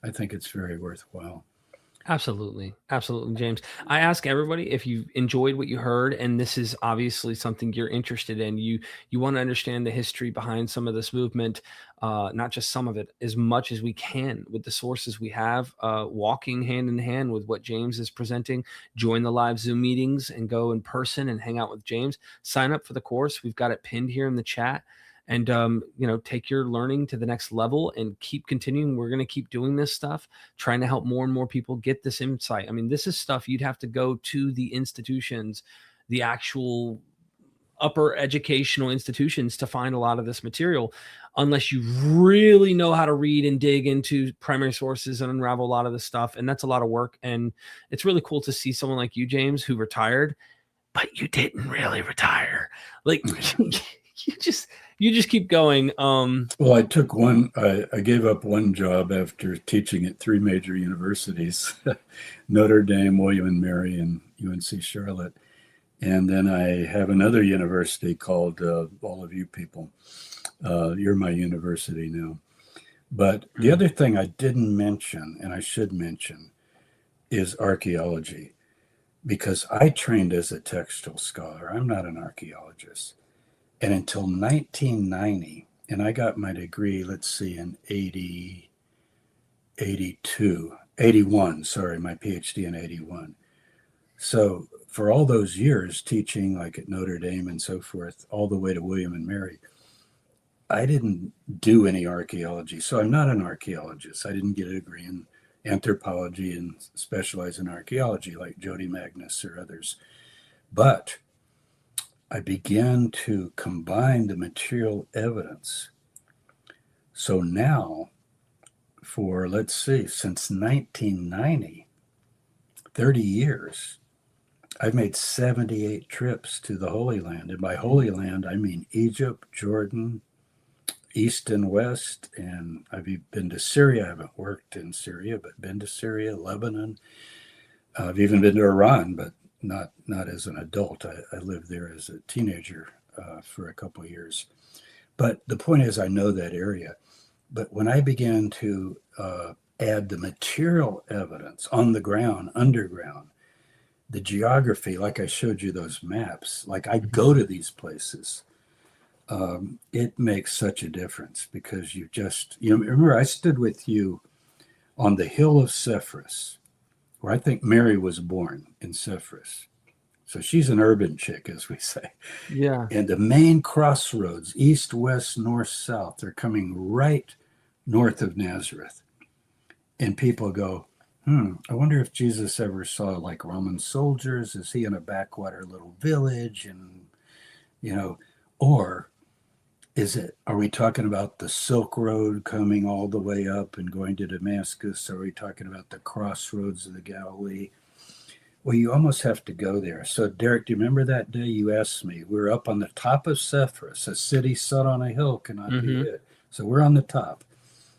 I think it's very worthwhile. Absolutely. Absolutely, James. I ask everybody if you enjoyed what you heard, and this is obviously something you're interested in. You want to understand the history behind some of this movement, not just some of it, as much as we can with the sources we have, walking hand in hand with what James is presenting. Join the live Zoom meetings and go in person and hang out with James. Sign up for the course. We've got it pinned here in the chat. And, you know, take your learning to the next level and keep continuing. We're going to keep doing this stuff, trying to help more and more people get this insight. I mean, this is stuff you'd have to go to the institutions, the actual upper educational institutions, to find a lot of this material, unless you really know how to read and dig into primary sources and unravel a lot of this stuff. And that's a lot of work. And it's really cool to see someone like you, James, who retired, but you didn't really retire. Like, you just keep going. Well, I took I gave up one job after teaching at 3 major universities, Notre Dame, William and Mary, and UNC Charlotte. And then I have another university called, all of you people, you're my university now. But the other thing I didn't mention, and I should mention, is archaeology, because I trained as a textual scholar. I'm not an archaeologist. And until 1990, and I got my degree, let's see, in 81, sorry, my PhD in 81. So for all those years teaching, like at Notre Dame and so forth, all the way to William and Mary, I didn't do any archaeology. So I'm not an archaeologist. I didn't get a degree in anthropology and specialize in archaeology like Jody Magnus or others. But I began to combine the material evidence. So now, for, let's see, since 1990, 30 years, I've made 78 trips to the Holy Land. And by Holy Land, I mean Egypt, Jordan, East and West. And I've been to Syria. I haven't worked in Syria, but been to Syria, Lebanon. I've even been to Iran, but not as an adult. I lived there as a teenager for a couple of years. But the point is, I know that area. But when I began to add the material evidence on the ground, underground, the geography, like I showed you those maps, like I go to these places, it makes such a difference, because you remember I stood with you on the hill of Sepphoris, where I think Mary was born, in Sepphoris. So she's an urban chick, as we say. Yeah. And the main crossroads, east, west, north, south, they're coming right north of Nazareth. And people go, I wonder if Jesus ever saw like Roman soldiers. Is he in a backwater little village? And, or are we talking about the Silk Road coming all the way up and going to Damascus? Are we talking about the crossroads of the Galilee? Well, you almost have to go there. So, Derek, do you remember that day you asked me? We were up on the top of Sepphoris, a city set on a hill cannot be hid. So we're on the top,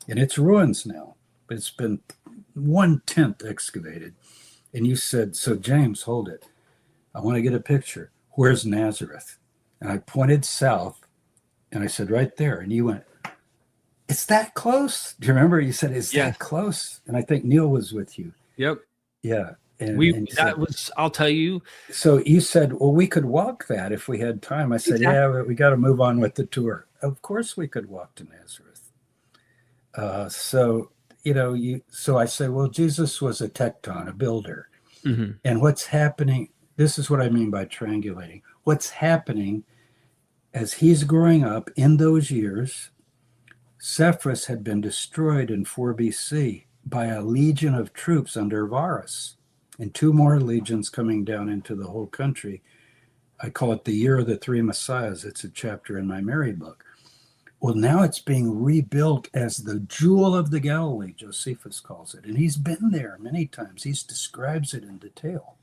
and it's ruins now, but it's been 1/10 excavated. And you said, so James, hold it. I want to get a picture. Where's Nazareth? And I pointed south, and I said, right there. And you went, it's that close? Do you remember? You said, it's that close? And I think Neil was with you. Yep. Yeah. I'll tell you. So you said, well, we could walk that if we had time. I said, yeah, but we got to move on with the tour. Of course we could walk to Nazareth. So I say, well, Jesus was a tecton, a builder. Mm-hmm. And what's happening, this is what I mean by triangulating. What's happening as he's growing up in those years, Sepphoris had been destroyed in 4 BC by a legion of troops under Varus, and 2 more legions coming down into the whole country. I call it the Year of the Three Messiahs. It's a chapter in my Mary book. Well, now it's being rebuilt as the jewel of the Galilee, Josephus calls it. And he's been there many times. He describes it in detail.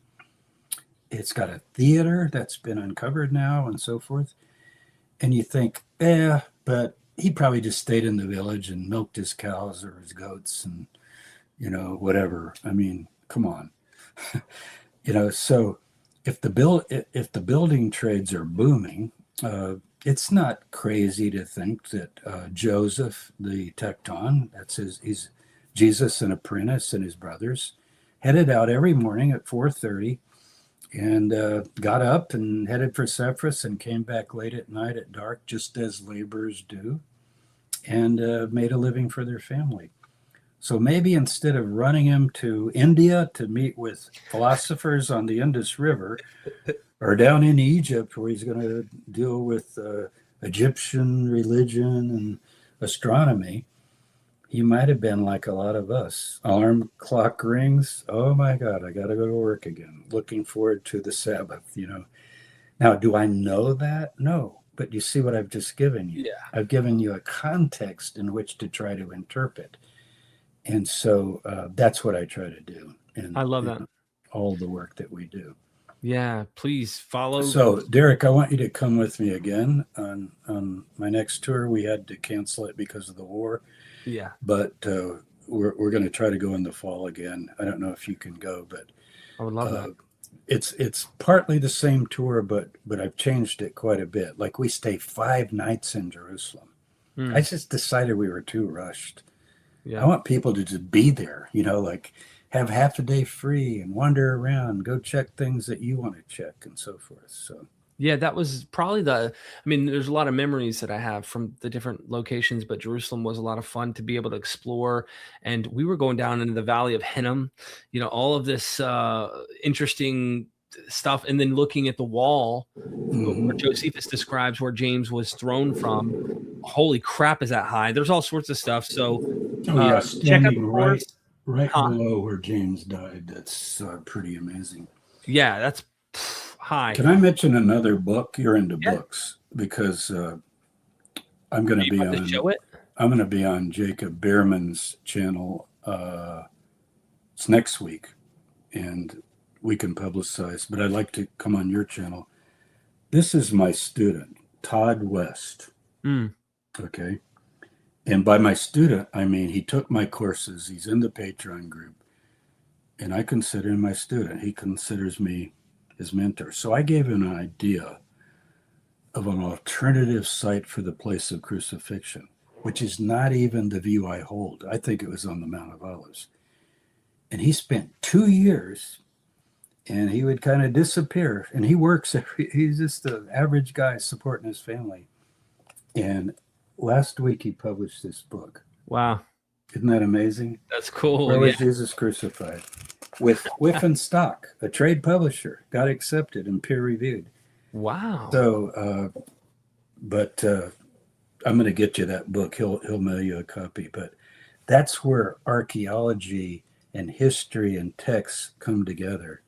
It's got a theater that's been uncovered now and so forth. And you think, but he probably just stayed in the village and milked his cows or his goats and, whatever. I mean, come on. So if the building trades are booming, it's not crazy to think that Joseph, the tecton, he's Jesus, an apprentice, and his brothers, headed out every morning at 4:30 and got up and headed for Sepphoris and came back late at night at dark, just as laborers do, and made a living for their family. So maybe instead of running him to India to meet with philosophers on the Indus River, or down in Egypt where he's going to deal with Egyptian religion and astronomy, he might have been like a lot of us. Alarm clock rings. Oh my God, I got to go to work again. Looking forward to the Sabbath, Now, do I know that? No. But you see what I've just given you? Yeah. I've given you a context in which to try to interpret. And so that's what I try to do. And I love that. All the work that we do. Yeah, please follow. So, Derek, I want you to come with me again on my next tour. We had to cancel it because of the war. Yeah. But we're going to try to go in the fall again. I don't know if you can go, but I would love that. It's partly the same tour, but I've changed it quite a bit. Like we stay 5 nights in Jerusalem. I just decided we were too rushed. Yeah. I want people to just be there, like have half a day free and wander around, go check things that you want to check and so forth. So yeah, that was probably there's a lot of memories that I have from the different locations, but Jerusalem was a lot of fun to be able to explore. And we were going down into the Valley of Hinnom, all of this interesting stuff. And then looking at the wall where Josephus describes where James was thrown from. Holy crap, is that high? There's all sorts of stuff. So check out the right below where James died. That's pretty amazing. Yeah, that's Hi. Can I mention another book? You're into Yeah. books because I'm going to be To on. show it? I'm going to be on Jacob Behrman's channel. It's next week, and we can publicize. But I'd like to come on your channel. This is my student, Todd West. Okay, and by my student, I mean he took my courses. He's in the Patreon group, and I consider him my student. He considers me his mentor. So I gave him an idea of an alternative site for the place of crucifixion, which is not even the view I hold. I think it was on the Mount of Olives. And he spent 2 years, and he would kind of disappear. And he works, he's just an average guy supporting his family. And last week he published this book. Wow. Isn't that amazing? That's cool. Where was Jesus crucified? With Whiff and Stock, a trade publisher, got accepted and peer reviewed. Wow. So, but I'm going to get you that book. He'll mail you a copy. But that's where archaeology and history and texts come together.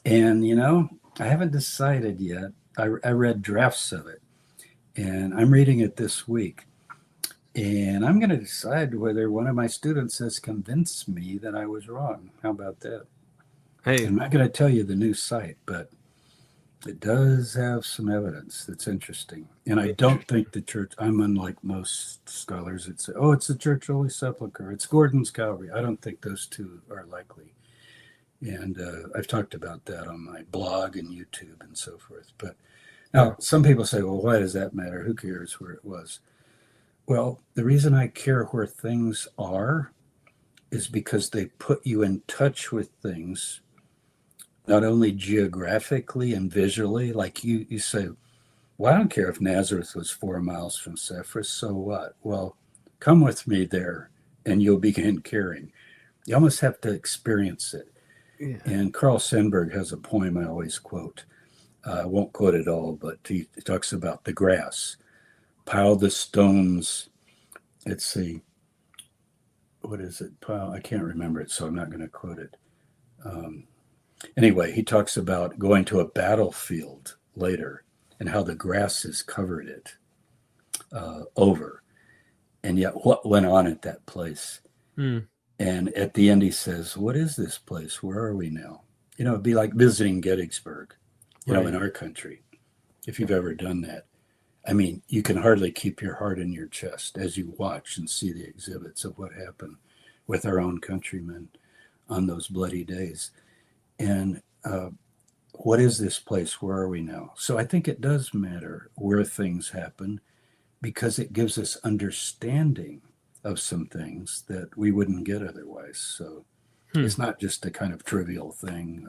And, you know, I haven't decided yet. I read drafts of it, and I'm reading it this week. And I'm going to decide whether one of my students has convinced me that I was wrong. How about that? Hey, I'm not going to tell you the new site, but it does have some evidence that's interesting. And I don't think the church, I'm unlike most scholars that say, oh, it's the Church Holy Sepulchre, it's Gordon's Calvary. I don't think those two are likely. And I've talked about that on my blog and YouTube and so forth. But now some people say, well, why does that matter? Who cares where it was? Well, the reason I care where things are is because they put you in touch with things, not only geographically and visually. Like you say, well, I don't care if Nazareth was 4 miles from Cephas, so what? Well, come with me there and you'll begin caring. You almost have to experience it. Yeah. And Carl Sandburg has a poem I always quote. I won't quote it all, but he talks about the grass. Pile the stones. Let's see. What is it? Pile. I can't remember it, so I'm not going to quote it. Anyway, he talks about going to a battlefield later and how the grass has covered it over. And yet what went on at that place? And at the end he says, what is this place? Where are we now? You know, it'd be like visiting Gettysburg, you know, in our country, if you've ever done that. I mean, you can hardly keep your heart in your chest as you watch and see the exhibits of what happened with our own countrymen on those bloody days. And what is this place? Where are we now? So I think it does matter where things happen because it gives us understanding of some things that we wouldn't get otherwise. So it's not just a kind of trivial thing.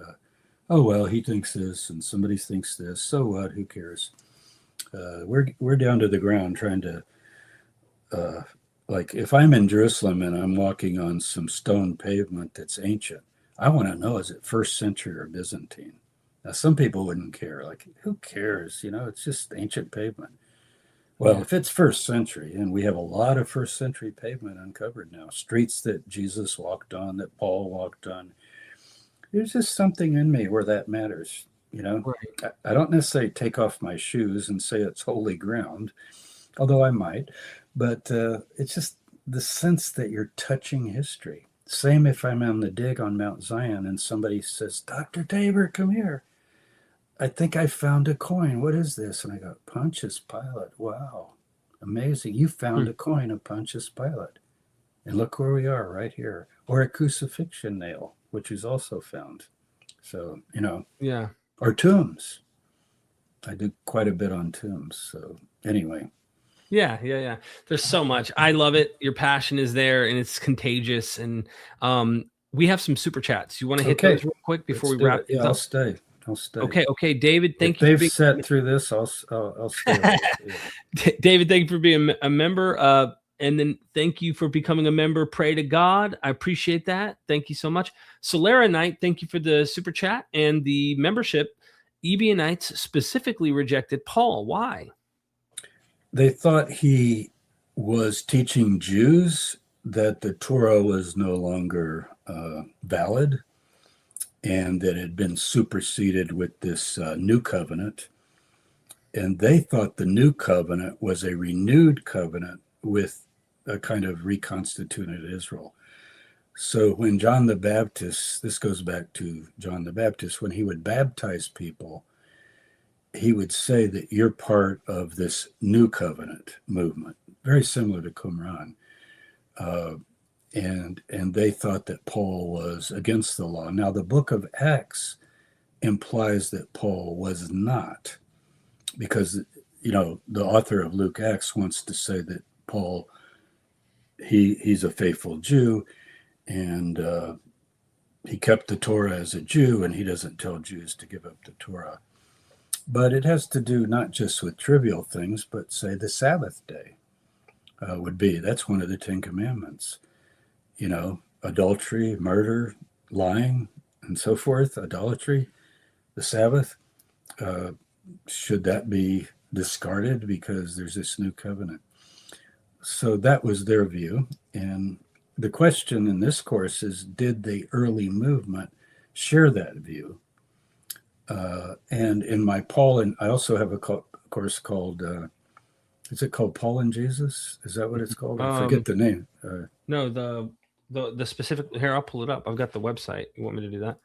Oh, well, he thinks this and somebody thinks this. So what? Who cares? We're down to the ground trying to, like if I'm in Jerusalem and I'm walking on some stone pavement that's ancient, I want to know, is it first century or Byzantine? Now, some people wouldn't care. Like, who cares? You know, it's just ancient pavement. Well, if it's first century, and we have a lot of first century pavement uncovered now, streets that Jesus walked on, that Paul walked on, there's just something in me where that matters. You know, I don't necessarily take off my shoes and say it's holy ground, although I might, but it's just the sense that you're touching history. Same if I'm on the dig on Mount Zion and somebody says, Dr. Tabor, come here. I think I found a coin. What is this? And I go, Pontius Pilate. Wow, amazing. You found a coin of Pontius Pilate. And look where we are right here. Or a crucifixion nail, which is also found. So, you know. Yeah. Or tombs. I did quite a bit on tombs. So anyway. Yeah. There's so much. I love it. Your passion is there and it's contagious. And we have some super chats. You want to hit those real quick before we wrap it? Yeah, I'll stay. Okay, David, thank you. If they've sat through this, I'll stay. David, thank you for being a member. And then thank you for becoming a member. Pray to God. I appreciate that. Thank you so much. Solera Knight, thank you for the super chat and the membership. Ebionites specifically rejected Paul. Why? They thought he was teaching Jews that the Torah was no longer valid. and that had been superseded with this new covenant. And they thought the new covenant was a renewed covenant with a kind of reconstituted Israel. So when John the Baptist, this goes back to John the Baptist, when he would baptize people, he would say that you're part of this new covenant movement, very similar to Qumran. And they thought that Paul was against the law. Now, the book of Acts implies that Paul was not, because, you know, the author of Luke Acts wants to say that Paul, he's a faithful Jew, and he kept the Torah as a Jew, and he doesn't tell Jews to give up the Torah. But it has to do not just with trivial things, but say the Sabbath day that's one of the 10 Commandments. You know, adultery, murder, lying, and so forth, idolatry, the Sabbath. Should that be discarded because there's this new covenant? So that was their view. And the question in this course is, did the early movement share that view? And in my Paul, and I also have a course called, is it called Paul and Jesus? Is that what it's called? I forget the name. No, the specific, here, I'll pull it up. I've got the website. You want me to do that?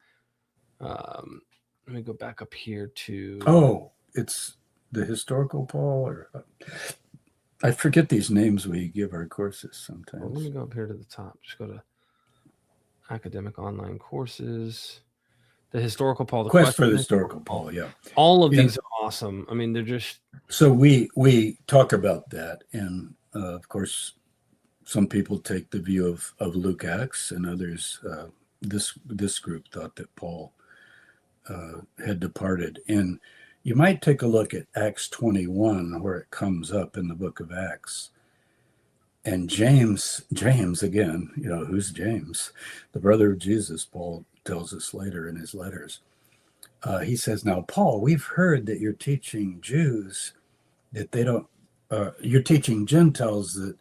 Let me go back up here to... Oh, it's the historical Paul, or I forget these names we give our courses sometimes. Well, let me go up here to the top. Just go to academic online courses. The historical Paul. The Quest for the historical Paul, yeah. All of these are awesome. I mean, they're just... So we talk about that, and of course, some people take the view of Luke Acts, and others, this group thought that Paul had departed. And you might take a look at Acts 21, where it comes up in the book of Acts. And James again, you know, who's James? The brother of Jesus, Paul tells us later in his letters. He says, now, Paul, we've heard that you're teaching Jews that they don't, you're teaching Gentiles that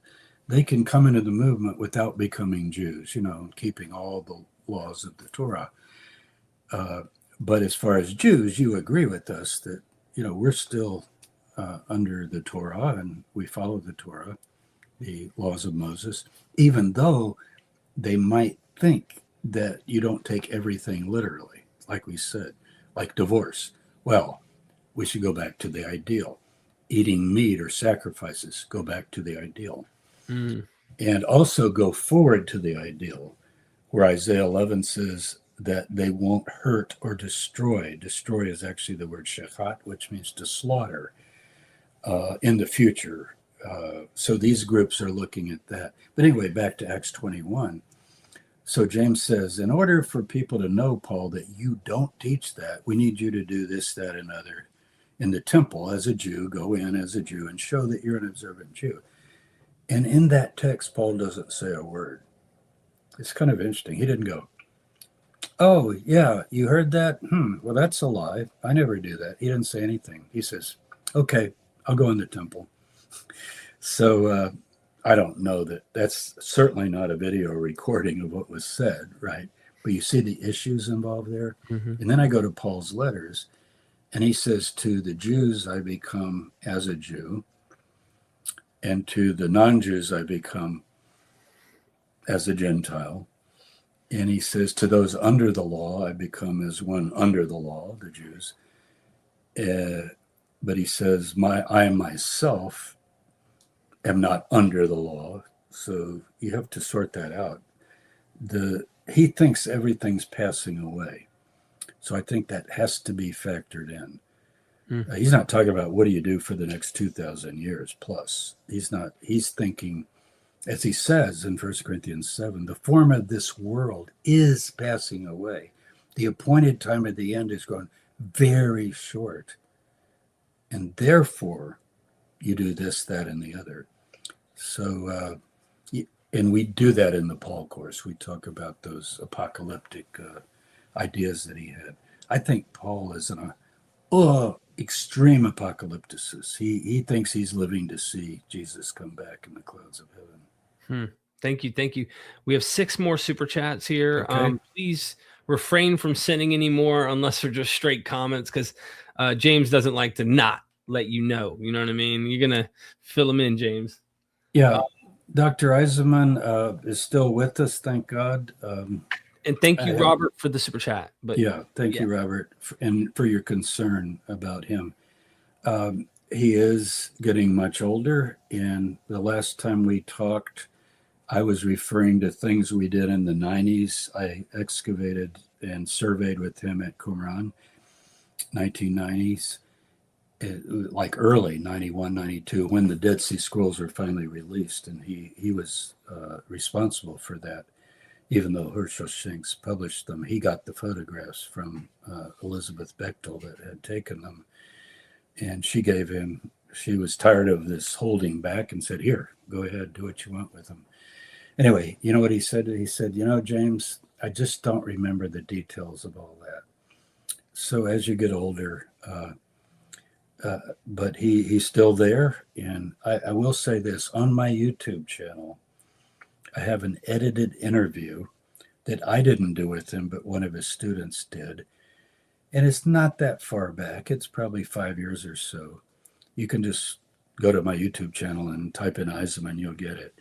they can come into the movement without becoming Jews, you know, keeping all the laws of the Torah. But as far as Jews, you agree with us that, you know, we're still under the Torah, and we follow the Torah, the laws of Moses, even though they might think that you don't take everything literally, like we said, like divorce. Well, we should go back to the ideal. Eating meat or sacrifices, go back to the ideal. And also go forward to the ideal, where Isaiah 11 says that they won't hurt or destroy. Destroy is actually the word shechat, which means to slaughter in the future. So these groups are looking at that. But anyway, back to Acts 21. So James says, in order for people to know, Paul, that you don't teach that, we need you to do this, that, and other in the temple as a Jew, go in as a Jew and show that you're an observant Jew. And in that text, Paul doesn't say a word. It's kind of interesting. He didn't go, oh, yeah, you heard that? Well, that's a lie. I never do that. He didn't say anything. He says, okay, I'll go in the temple. So I don't know that that's certainly not a video recording of what was said, right? But you see the issues involved there. And then I go to Paul's letters, and he says, to the Jews, I become as a Jew, and to the non-Jews, I become as a Gentile. And he says, to those under the law, I become as one under the law, the Jews. But he says, I myself am not under the law. So you have to sort that out. He thinks everything's passing away. So I think that has to be factored in. He's not talking about what do you do for the next 2,000 years plus. He's thinking, as he says in 1 Corinthians 7, the form of this world is passing away. The appointed time at the end is going very short. And therefore, you do this, that, and the other. So, and we do that in the Paul course. We talk about those apocalyptic ideas that he had. I think Paul is an extreme apocalypticist. He thinks he's living to see Jesus come back in the clouds of heaven. Thank you. We have 6 more super chats here. Okay. Please refrain from sending anymore unless they're just straight comments, because James doesn't like to not let you know. You know what I mean? You're going to fill them in, James. Yeah. Dr. Eisenman is still with us, thank God. And thank you, Robert, for the super chat. But thank you, Robert, and for your concern about him. He is getting much older, and the last time we talked, I was referring to things we did in the 90s. I excavated and surveyed with him at Qumran, 1990s, like early 91, 92, when the Dead Sea Scrolls were finally released, and he was responsible for that. Even though Herschel Shanks published them, he got the photographs from Elizabeth Bechtel that had taken them. And she was tired of this holding back and said, here, go ahead, do what you want with them. Anyway, you know what he said? He said, James, I just don't remember the details of all that. So as you get older, but he's still there. And I will say this, on my YouTube channel, I have an edited interview that I didn't do with him, but one of his students did. And it's not that far back. It's probably 5 years or so. You can just go to my YouTube channel and type in Eisenman, you'll get it.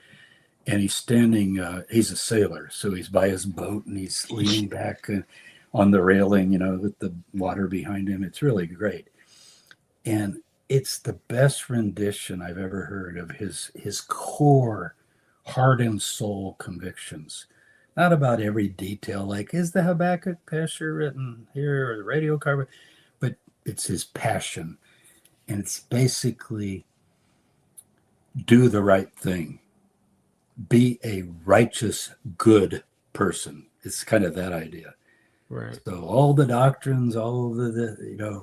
And he's standing, he's a sailor. So he's by his boat and he's leaning back on the railing, with the water behind him. It's really great. And it's the best rendition I've ever heard of his core heart and soul convictions. Not about every detail, like, is the Habakkuk Pesher written here or the radiocarbon? But it's his passion. And it's basically do the right thing. Be a righteous, good person. It's kind of that idea. Right. So all the doctrines, all of the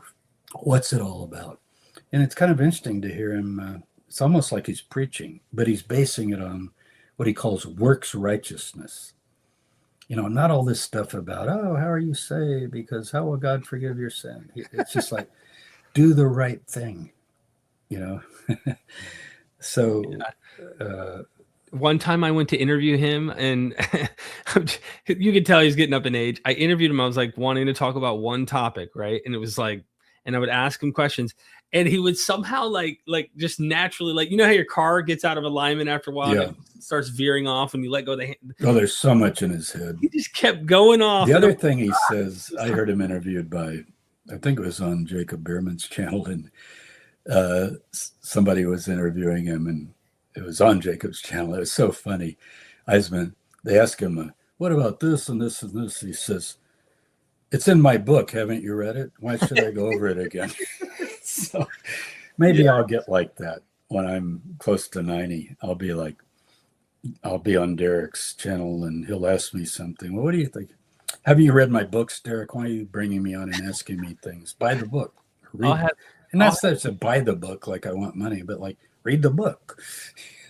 what's it all about? And it's kind of interesting to hear him. It's almost like he's preaching, but he's basing it on what he calls works righteousness. Not all this stuff about, how are you saved? Because how will God forgive your sin? It's just like, do the right thing, So one time I went to interview him, and you could tell he's getting up in age. I interviewed him. I was like wanting to talk about one topic, right? And it was like, and I would ask him questions, and he would somehow like just naturally, like, how your car gets out of alignment after a while, and it starts veering off when you let go of the hand. Oh, there's so much in his head. He just kept going off. The other thing he says, I heard him interviewed by, I think it was on Jacob Bierman's channel, and somebody was interviewing him, and it was on Jacob's channel. It was so funny. Eisenman, they asked him, what about this and this and this? He says, it's in my book. Haven't you read it? Why should I go over it again? So maybe I'll get like that when I'm close to 90. I'll be on Derek's channel, and he'll ask me something. Well, what do you think? Have you read my books, Derek? Why are you bringing me on and asking me things? Buy the book. And that's such a buy the book, like I want money, but like read the book.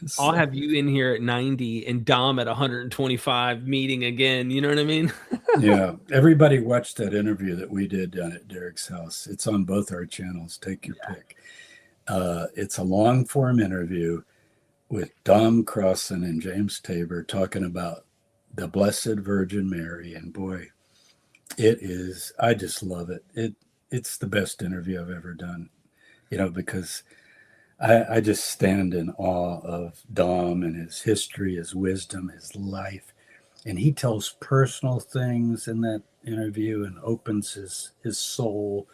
So, I'll have you in here at 90 and Dom at 125 meeting again. You know what I mean? Yeah. Everybody watched that interview that we did down at Derek's house. It's on both our channels. Take your pick. It's a long form interview with Dom Crossan and James Tabor talking about the Blessed Virgin Mary. And boy, I just love it. It's the best interview I've ever done, because I just stand in awe of Dom and his history, his wisdom, his life. And he tells personal things in that interview and opens his soul.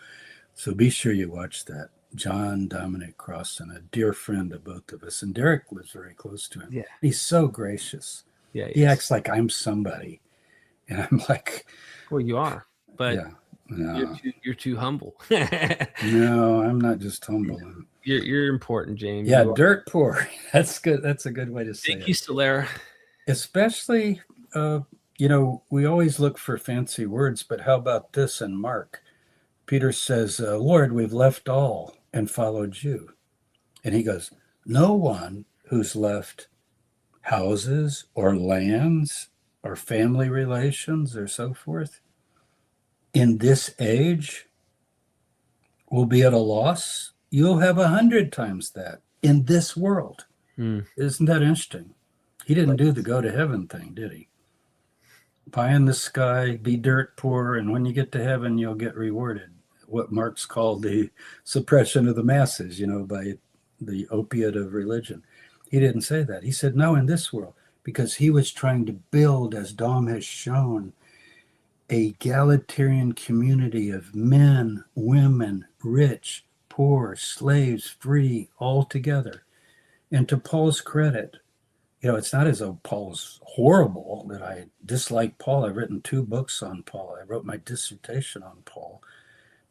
So be sure you watch that. John Dominic Crossan, a dear friend of both of us. And Derek lives very close to him. Yeah. He's so gracious. Yeah, he acts like I'm somebody. And I'm like... Well, you are. But yeah, no. You're too humble. No, I'm not just humble. You're important, James. Yeah, dirt poor. That's good. That's a good way to say it. Thank you, Solera. Especially, we always look for fancy words, but how about this in Mark? Peter says, Lord, we've left all and followed you. And he goes, no one who's left houses or lands or family relations or so forth in this age will be at a loss. You'll have 100 times that in this world. Isn't that interesting? He didn't do the go to heaven thing, did he? pie in the sky, be dirt poor, and when you get to heaven, you'll get rewarded. What Marx called the suppression of the masses, by the opiate of religion. He didn't say that. He said, no, in this world, because he was trying to build, as Dom has shown, a egalitarian community of men, women, rich, poor, slaves, free, all together. And to Paul's credit, it's not as though Paul's horrible, that I dislike Paul. I've written 2 books on Paul. I wrote my dissertation on Paul.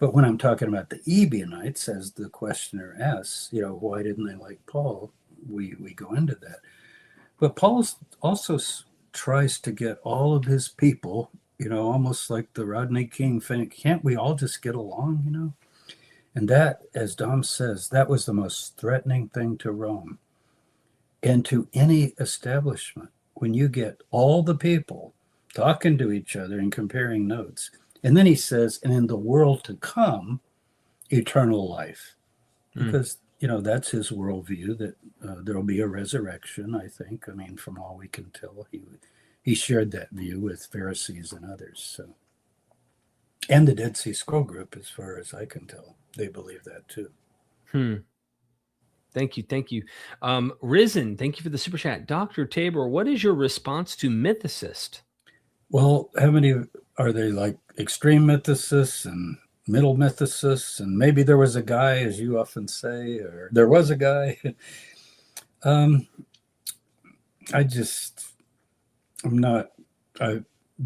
But when I'm talking about the Ebionites, as the questioner asks, why didn't they like Paul? We go into that. But Paul also tries to get all of his people, almost like the Rodney King thing. Can't we all just get along, And that, as Dom says, that was the most threatening thing to Rome and to any establishment. When you get all the people talking to each other and comparing notes. And then he says, and in the world to come, eternal life. Because, that's his worldview, that there will be a resurrection, I think. I mean, from all we can tell, he shared that view with Pharisees and others. So, and the Dead Sea Scroll group, as far as I can tell, they believe that too. Thank you. Risen, thank you for the super chat. Dr. Tabor, what is your response to mythicists? Well, how many are they, like extreme mythicists and middle mythicists? And maybe there was a guy, as you often say, or there was a guy. I'm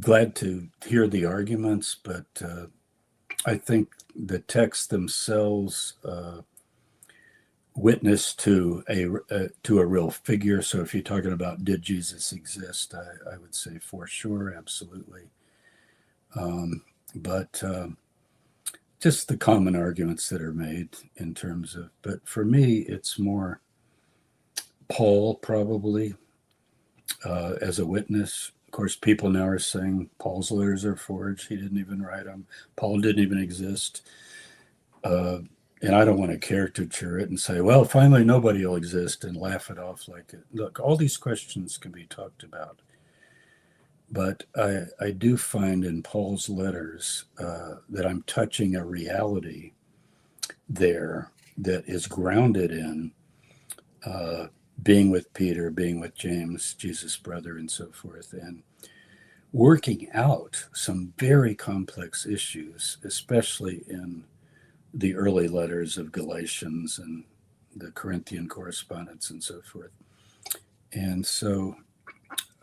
glad to hear the arguments, but I think the texts themselves witness to a real figure. So if you're talking about did Jesus exist, I would say for sure, absolutely. But just the common arguments that are made in terms of, but for me, it's more Paul probably as a witness. Of course, people now are saying Paul's letters are forged. He didn't even write them. Paul didn't even exist. And I don't want to caricature it and say, well, finally nobody will exist and laugh it off like it. Look, all these questions can be talked about. But I do find in Paul's letters that I'm touching a reality there that is grounded in being with Peter, being with James, Jesus' brother, and so forth, and working out some very complex issues, especially in the early letters of Galatians and the Corinthian correspondence and so forth. And so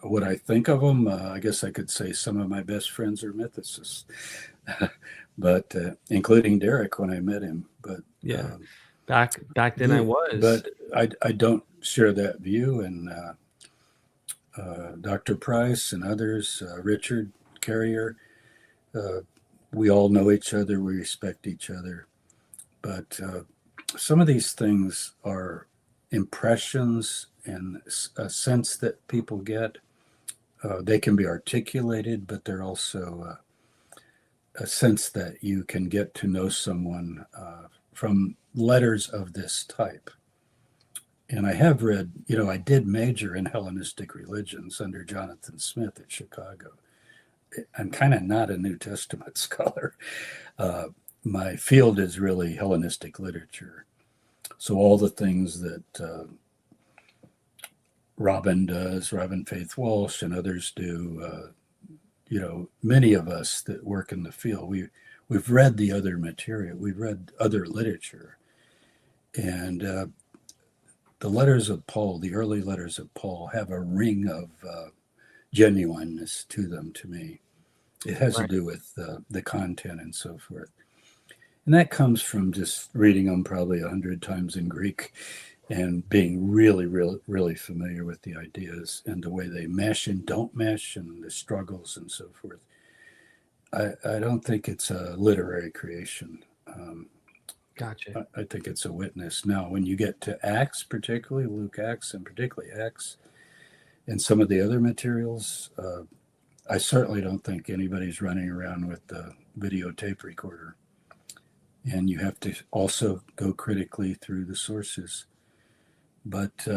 what I think of them, I guess I could say some of my best friends are mythicists, but including Derek when I met him. But yeah, back then I was. But I don't share that view. And Dr. Price and others, Richard Carrier, we all know each other. We respect each other. But some of these things are impressions and a sense that people get. They can be articulated, but they're also a sense that you can get to know someone from letters of this type. And I have read, I did major in Hellenistic religions under Jonathan Smith at Chicago. I'm kind of not a New Testament scholar. My field is really Hellenistic literature. So all the things that Robin Faith Walsh and others do, many of us that work in the field, we've read the other material, we've read other literature. And the letters of Paul, the early letters of Paul, have a ring of genuineness to them, to me. It has to do with the content and so forth. And that comes from just reading them probably 100 times in Greek and being really, really, really familiar with the ideas and the way they mesh and don't mesh and the struggles and so forth. I don't think it's a literary creation. Gotcha. I think it's a witness. Now, when you get to Acts, particularly Luke Acts and particularly Acts and some of the other materials, I certainly don't think anybody's running around with the videotape recorder. And you have to also go critically through the sources. But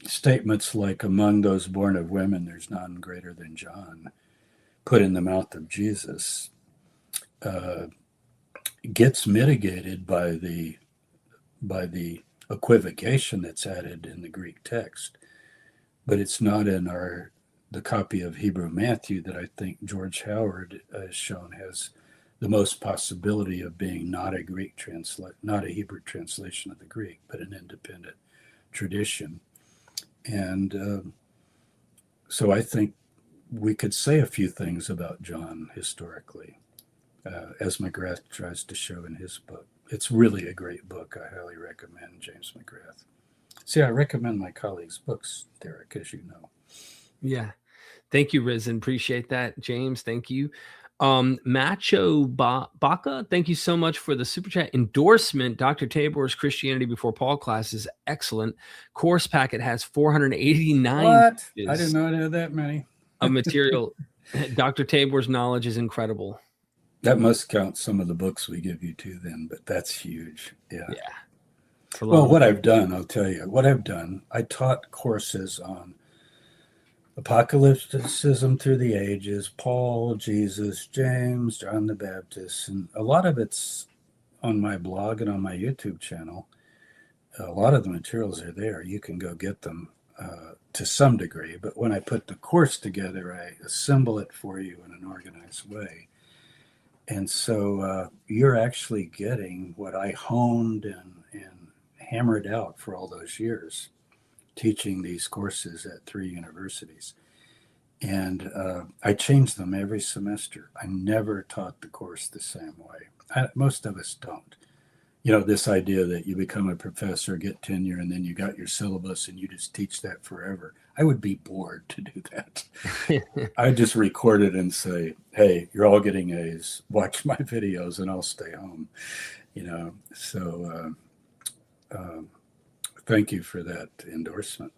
statements like among those born of women, there's none greater than John. put in the mouth of Jesus gets mitigated by the equivocation that's added in the Greek text, but it's not in the copy of Hebrew Matthew that I think George Howard has shown has the most possibility of being not a Hebrew translation of the Greek, but an independent tradition. And so I think we could say a few things about John historically, as McGrath tries to show in his book. It's really a great book. I highly recommend James McGrath. See, I recommend my colleagues' books, Derek, as you know. Yeah. Thank you, Risen. Appreciate that. James, thank you. Macho Baca, thank you so much for the super chat endorsement. Dr. Tabor's Christianity Before Paul class is excellent. Course packet has 489 What? I didn't know I had that many. of material. Dr. Tabor's knowledge is incredible. That must count some of the books we give you too then, but that's huge. Yeah. Well, what I've done, I'll tell you, I taught courses on apocalypticism through the ages, Paul, Jesus, James, John the Baptist, and a lot of it's on my blog and on my YouTube channel. A lot of the materials are there. You can go get them to some degree, but when I put the course together, I assemble it for you in an organized way. And so you're actually getting what I honed and hammered out for all those years, teaching these courses at 3 universities. And I changed them every semester. I never taught the course the same way. Most of us don't. You know, this idea that you become a professor, get tenure, and then you got your syllabus and you just teach that forever. I would be bored to do that. I just record it and say, hey, you're all getting A's. Watch my videos and I'll stay home. You know, so thank you for that endorsement.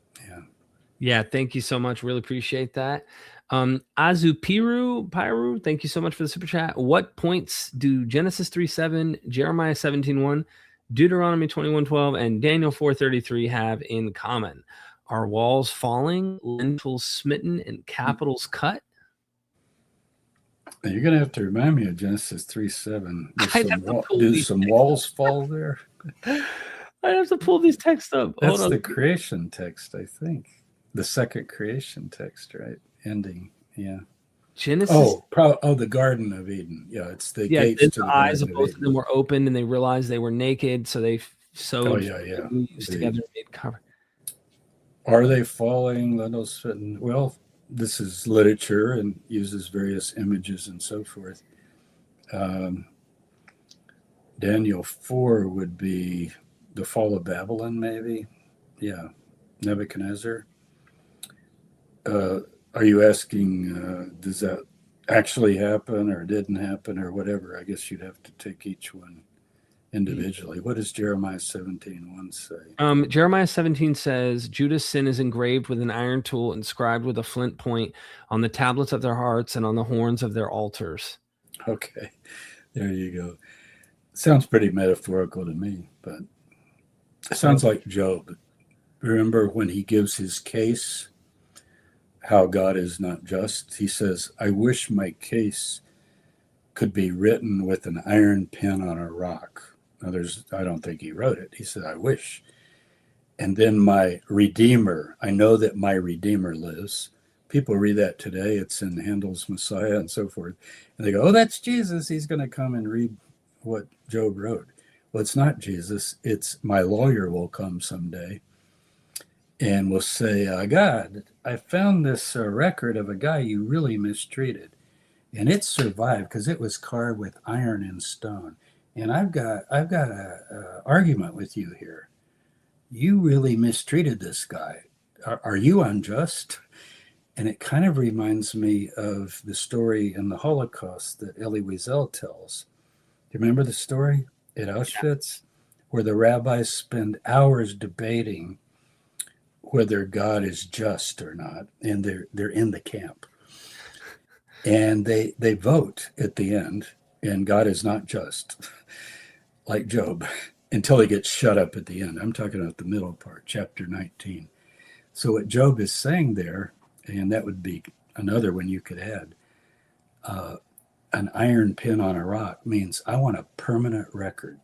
Yeah, thank you so much. Really appreciate that. Azupiru, thank you so much for the super chat. What points do Genesis 3:7, Jeremiah 17:1, Deuteronomy 21:12, and Daniel 4:33 have in common? Are walls falling, lintels smitten, and capitals cut? You're going to have to remind me of Genesis 3:7. Do some walls fall there? I have to pull these texts up. That's the creation text, I think. The second creation text, right? Ending, yeah. Genesis. The Garden of Eden. Yeah, it's the gates to the eyes Garden of both of them were opened, and they realized they were naked, so they sewed together and made cover. Are they falling? Well, this is literature and uses various images and so forth. Daniel 4 would be the fall of Babylon, maybe. Yeah, Nebuchadnezzar. Are you asking, does that actually happen or didn't happen or whatever? I guess you'd have to take each one individually. What does Jeremiah 17:1 say? Jeremiah 17 says, Judah's sin is engraved with an iron tool, inscribed with a flint point on the tablets of their hearts and on the horns of their altars. Okay, there you go. Sounds pretty metaphorical to me, but it sounds like Job. Remember when he gives his case, how God is not just? He says, I wish my case could be written with an iron pen on a rock. Now, I don't think he wrote it. He said, I wish. And then my Redeemer, I know that my Redeemer lives. People read that today. It's in Handel's Messiah and so forth. And they go, oh, that's Jesus. He's going to come and read what Job wrote. Well, it's not Jesus. It's my lawyer will come someday and will say, God, I found this record of a guy you really mistreated. And it survived because it was carved with iron and stone. And I've got a argument with you here. You really mistreated this guy. Are you unjust? And it kind of reminds me of the story in the Holocaust that Elie Wiesel tells. Do you remember the story at Auschwitz, where the rabbis spend hours debating whether God is just or not, and they're in the camp, and they vote at the end, and God is not just, like Job, until he gets shut up at the end. I'm talking about the middle part, chapter 19. So what Job is saying there, and that would be another one you could add, an iron pin on a rock means I want a permanent record,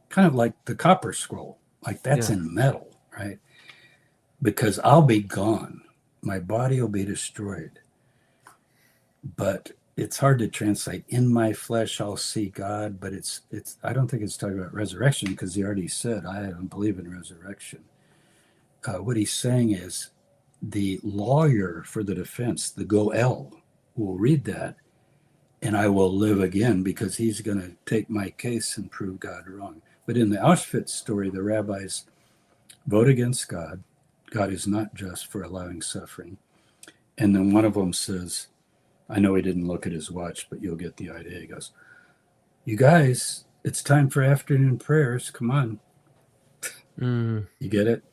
kind of like the copper scroll, like that's in metal, right? Because I'll be gone, my body will be destroyed. But it's hard to translate. In my flesh, I'll see God, but it's. I don't think it's talking about resurrection, because he already said, I don't believe in resurrection. What he's saying is the lawyer for the defense, the Goel, will read that, and I will live again, because he's going to take my case and prove God wrong. But in the Auschwitz story, the rabbis vote against God. God is not just for allowing suffering. And then one of them says, I know he didn't look at his watch, but you'll get the idea. He goes, you guys, it's time for afternoon prayers. Come on. You get it?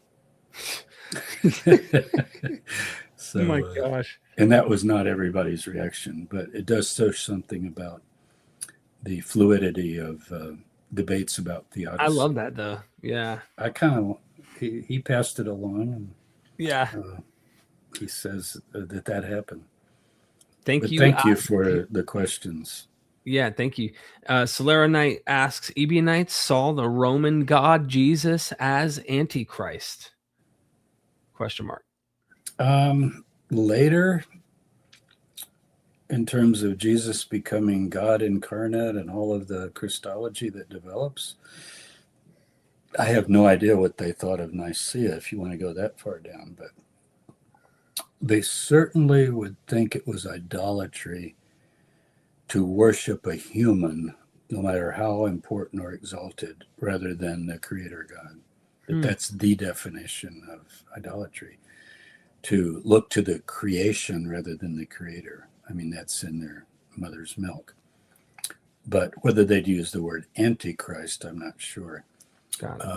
So, oh my gosh. And that was not everybody's reaction, but it does show something about the fluidity of debates about theodicy. I love that, though. Yeah. I kind of, he passed it along, and he says that happened. Thank you. Thank you for the questions. Yeah, thank you. Solera Knight asks, Ebionites saw the Roman god Jesus as Antichrist? ? Later, in terms of Jesus becoming God incarnate and all of the Christology that develops, I have no idea what they thought of Nicaea, if you want to go that far down, but they certainly would think it was idolatry to worship a human, no matter how important or exalted, rather than the creator God. That's the definition of idolatry, to look to the creation rather than the creator. I mean, that's in their mother's milk. But whether they'd use the word Antichrist, I'm not sure. Got it.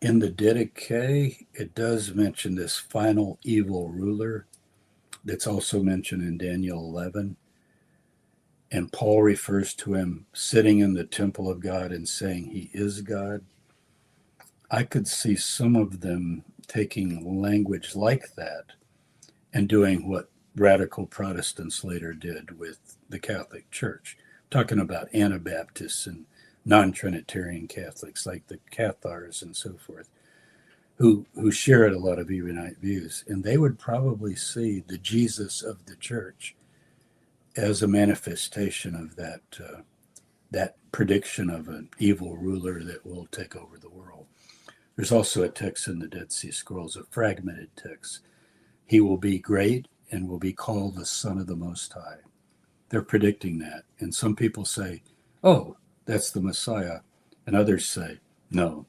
In the Didache, it does mention this final evil ruler that's also mentioned in Daniel 11. And Paul refers to him sitting in the temple of God and saying he is God. I could see some of them taking language like that and doing what radical Protestants later did with the Catholic Church, talking about Anabaptists and non-Trinitarian Catholics like the Cathars and so forth, who shared a lot of Ebionite views. And they would probably see the Jesus of the church as a manifestation of that prediction of an evil ruler that will take over the world. There's also a text in the Dead Sea Scrolls, a fragmented text. He will be great and will be called the Son of the Most High. They're predicting that. And some people say, oh, that's the Messiah. And others say, no,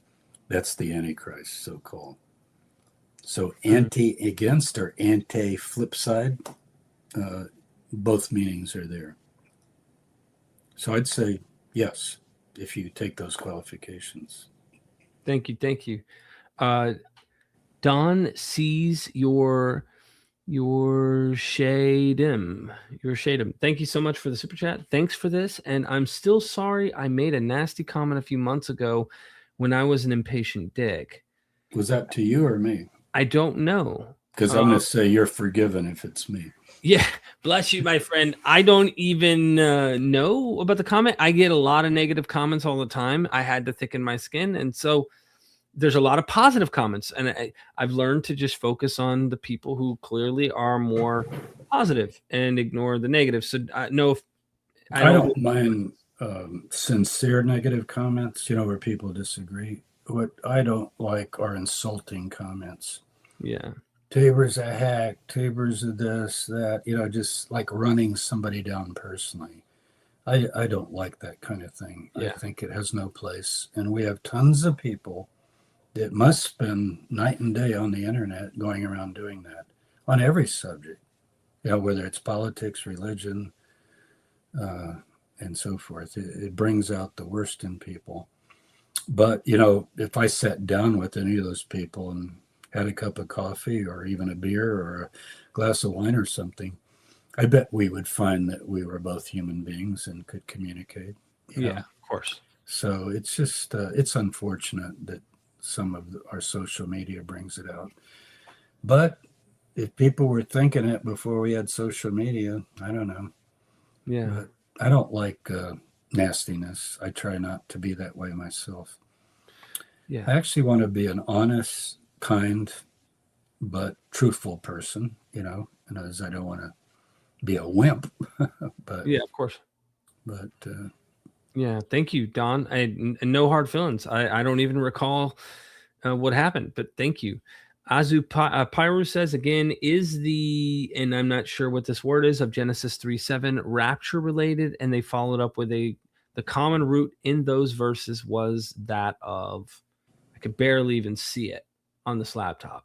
that's the Antichrist, so-called. So anti-against or anti-flip side, both meanings are there. So I'd say yes, if you take those qualifications. Thank you. Don sees your shadim. Thank you so much for the super chat. Thanks for this. And I'm still sorry I made a nasty comment a few months ago when I was an impatient dick. Was that to you or me? I don't know. Because I'm going to say you're forgiven if it's me. Yeah, bless you, my friend. I don't even know about the comment. I get a lot of negative comments all the time. I had to thicken my skin. And so there's a lot of positive comments. And I've learned to just focus on the people who clearly are more positive and ignore the negative. So I don't mind sincere negative comments, where people disagree. What I don't like are insulting comments. Yeah. Tabor's a hack, Tabor's a this, that, just like running somebody down personally. I don't like that kind of thing. Yeah. I think it has no place. And we have tons of people that must spend night and day on the internet going around doing that on every subject, whether it's politics, religion, and so forth. It brings out the worst in people. But, if I sat down with any of those people and had a cup of coffee or even a beer or a glass of wine or something, I bet we would find that we were both human beings and could communicate. Yeah, of course. So it's just, it's unfortunate that some of our social media brings it out. But if people were thinking it before we had social media, I don't know. Yeah. But I don't like nastiness. I try not to be that way myself. Yeah. I actually want to be an honest, kind, but truthful person, you know, and as I don't want to be a wimp. But yeah, of course. But yeah, thank you, Don. And no hard feelings. I don't even recall what happened, but thank you. Azu Pyro says again, is the, and I'm not sure what this word is, of Genesis 3:7 rapture related? And they followed up with the common root in those verses was that of, I could barely even see it on this laptop.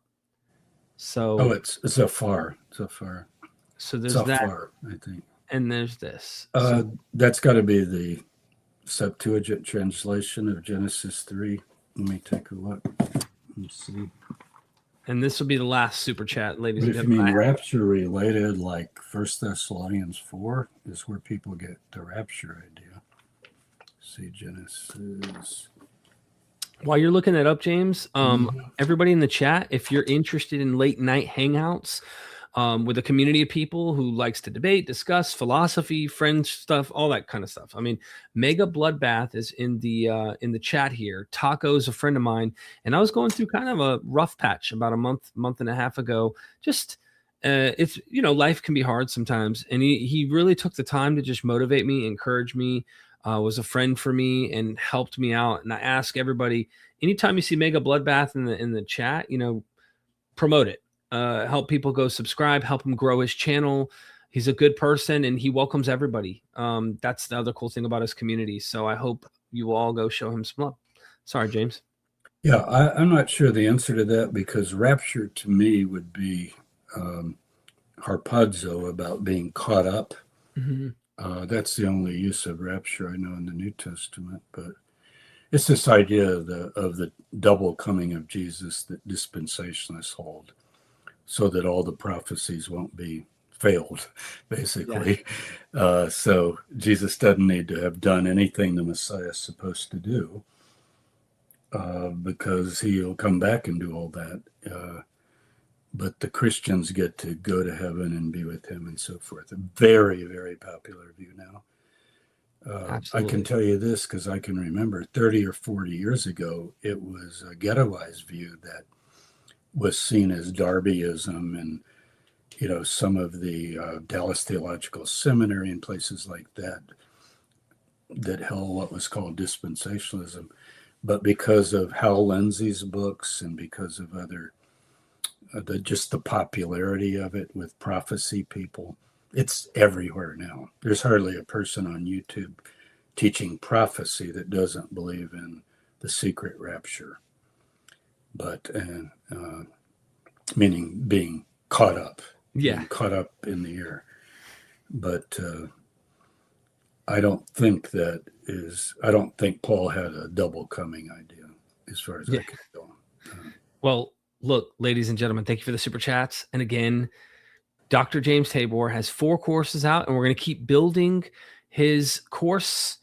So it's so far. So there's so that, far, I think. and there's this. That's got to be the Septuagint translation of Genesis 3. Let me take a look. Let's see. And this will be the last super chat, ladies and If you gentlemen. mean rapture related, like 1 Thessalonians 4 is where people get the rapture idea. See Genesis. While you're looking that up, James, everybody in the chat, if you're interested in late night hangouts with a community of people who likes to debate, discuss philosophy, friends stuff, all that kind of stuff. I mean, Mega Bloodbath is in the chat here. Taco's a friend of mine, and I was going through kind of a rough patch about a month and a half ago. Just it's, you know, life can be hard sometimes, and he really took the time to just motivate me, encourage me. Was a friend for me and helped me out. And I ask everybody, anytime you see Mega Bloodbath in the chat, you know, promote it. Help people go subscribe, help him grow his channel. He's a good person and he welcomes everybody. That's the other cool thing about his community. So I hope you all go show him some love. Sorry, James. Yeah, I'm not sure the answer to that, because rapture to me would be harpazo, about being caught up. Mm-hmm. That's the only use of rapture I know in the New Testament. But it's this idea of the double coming of Jesus that dispensationalists hold, so that all the prophecies won't be failed, basically. Yeah. So Jesus doesn't need to have done anything the Messiah is supposed to do, because he'll come back and do all that. But the Christians get to go to heaven and be with him and so forth. A very, very popular view now. I can tell you this because I can remember 30 or 40 years ago, it was a ghettoized view that was seen as Darbyism, and, you know, some of the Dallas Theological Seminary and places like that held what was called dispensationalism. But because of Hal Lindsey's books and because of other just the popularity of it with prophecy people, it's everywhere now. There's hardly a person on YouTube teaching prophecy that doesn't believe in the secret rapture, but meaning being caught up, being caught up in the air. But I don't think Paul had a double coming idea, as far as I can go. Well, look, ladies and gentlemen, thank you for the super chats. And again, Dr. James Tabor has 4 courses out, and we're going to keep building his course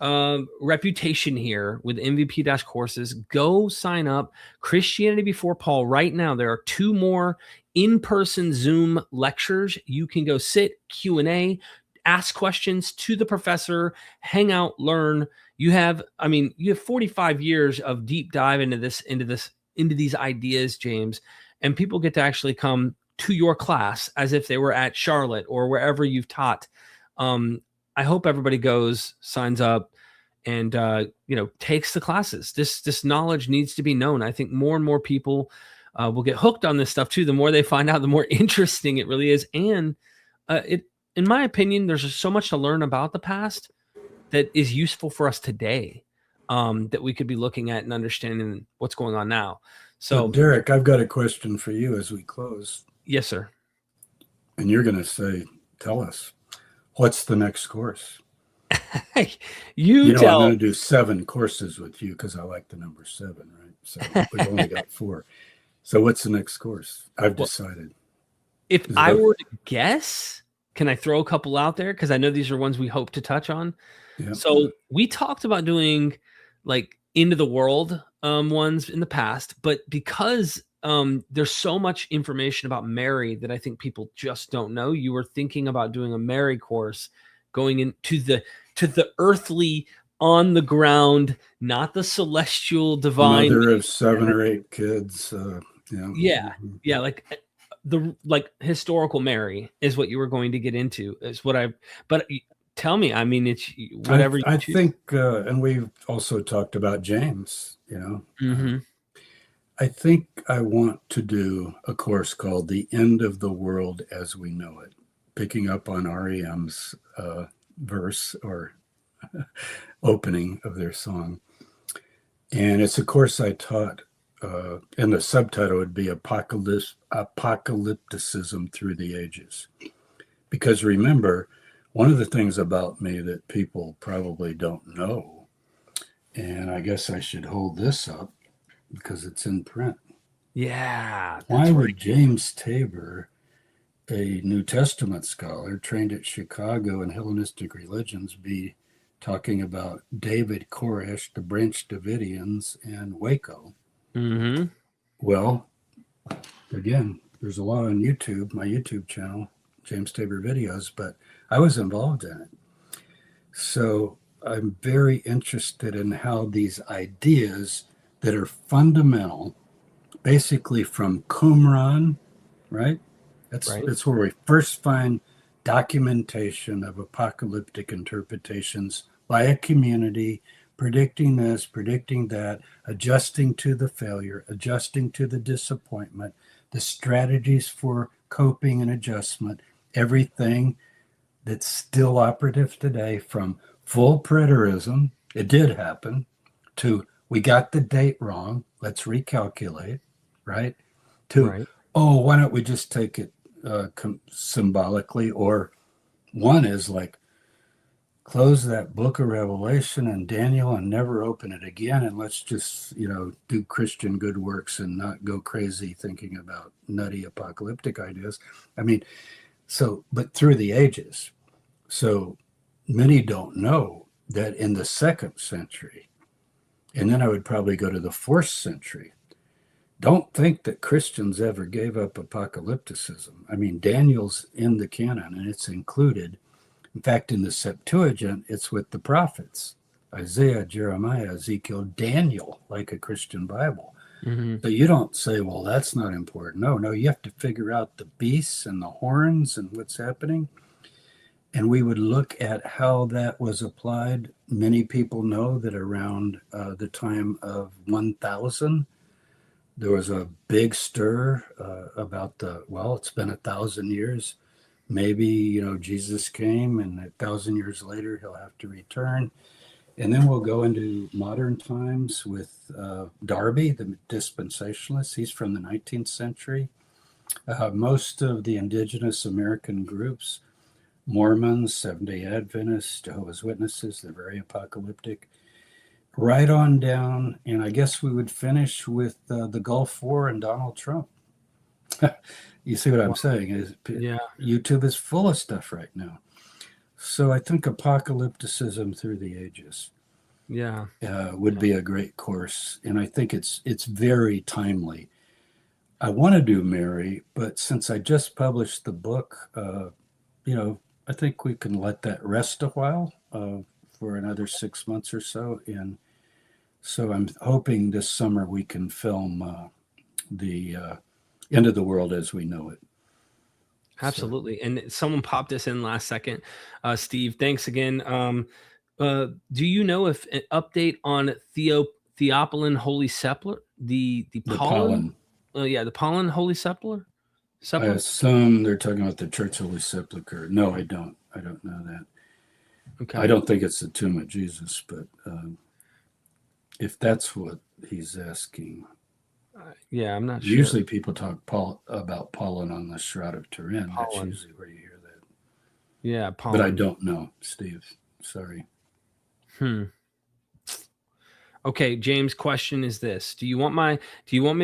reputation here with MVP-courses. Go sign up. Christianity Before Paul. Right now, there are 2 more in-person Zoom lectures. You can go sit, Q&A, ask questions to the professor, hang out, learn. You have 45 years of deep dive into these ideas, James, and people get to actually come to your class as if they were at Charlotte or wherever you've taught. I hope everybody goes, signs up, and takes the classes. This knowledge needs to be known. I think more and more people will get hooked on this stuff too. The more they find out, the more interesting it really is. And in my opinion, there's just so much to learn about the past that is useful for us today. That we could be looking at and understanding what's going on now. So, Derek, I've got a question for you as we close. Yes, sir. And you're going to say, tell us, what's the next course? you know, I'm going to do 7 courses with you because I like the number 7, right? So we've only got 4. So what's the next course? I've decided. If I were to guess, can I throw a couple out there? Because I know these are ones we hope to touch on. Yep. So we talked about doing like into the world ones in the past, but because there's so much information about Mary that I think people just don't know. You were thinking about doing a Mary course, going into the earthly, on the ground, not the celestial divine. Mother of 7 or 8 kids. Yeah, like historical Mary is what you were going to get into. Is what but tell me, I mean, it's whatever I think, and we've also talked about James, Mm-hmm. I think I want to do a course called The End of the World as We Know It, picking up on REM's verse or opening of their song. And it's a course I taught, and the subtitle would be Apocalypticism Through the Ages. Because remember, one of the things about me that people probably don't know, and I guess I should hold this up because it's in print. Yeah. Why would James Tabor, a New Testament scholar trained at Chicago in Hellenistic religions, be talking about David Koresh, the Branch Davidians, and Waco? Mm-hmm. Well, again, there's a lot on YouTube, my YouTube channel, James Tabor Videos, but I was involved in it. So I'm very interested in how these ideas that are fundamental, basically from Qumran, right? That's where we first find documentation of apocalyptic interpretations by a community, predicting this, predicting that, adjusting to the failure, adjusting to the disappointment, the strategies for coping and adjustment, everything that's still operative today, from full preterism, it did happen, to we got the date wrong, let's recalculate, right? To, why don't we just take it symbolically? Or one is like, close that book of Revelation and Daniel and never open it again, and let's just, do Christian good works and not go crazy thinking about nutty apocalyptic ideas. I mean, but through the ages. So many don't know that in the 2nd century, and then I would probably go to the 4th century, don't think that Christians ever gave up apocalypticism. I mean, Daniel's in the canon and it's included. In fact, in the Septuagint, it's with the prophets, Isaiah, Jeremiah, Ezekiel, Daniel, like a Christian Bible. Mm-hmm. So you don't say, well, that's not important. No, you have to figure out the beasts and the horns and what's happening. And we would look at how that was applied. Many people know that around the time of 1000, there was a big stir about it's been 1,000 years. Maybe, Jesus came and 1,000 years later, he'll have to return. And then we'll go into modern times with Darby, the dispensationalist. He's from the 19th century. Most of the indigenous American groups, Mormons, Seventh-day Adventists, Jehovah's Witnesses, they're very apocalyptic. Right on down, and I guess we would finish with the Gulf War and Donald Trump. You see what I'm saying? YouTube is full of stuff right now. So I think apocalypticism through the ages would be a great course, and I think it's very timely. I want to do Mary, but since I just published the book, I think we can let that rest a while for another 6 months or so. And so I'm hoping this summer we can film the End of the World as We Know It. Absolutely. So. And someone popped this in last second. Steve, thanks again. Do you know if an update on Theophilin Holy Sepulchre, the pollen? The pollen Holy Sepulchre? I assume they're talking about the Church Holy Sepulchre. No, I don't. I don't know that. Okay. I don't think it's the tomb of Jesus, but if that's what he's asking. I'm not sure. Usually people talk about pollen on the Shroud of Turin. That's usually where you hear that. Yeah, pollen. But I don't know, Steve. Sorry. Okay, James' question is this: Do you want me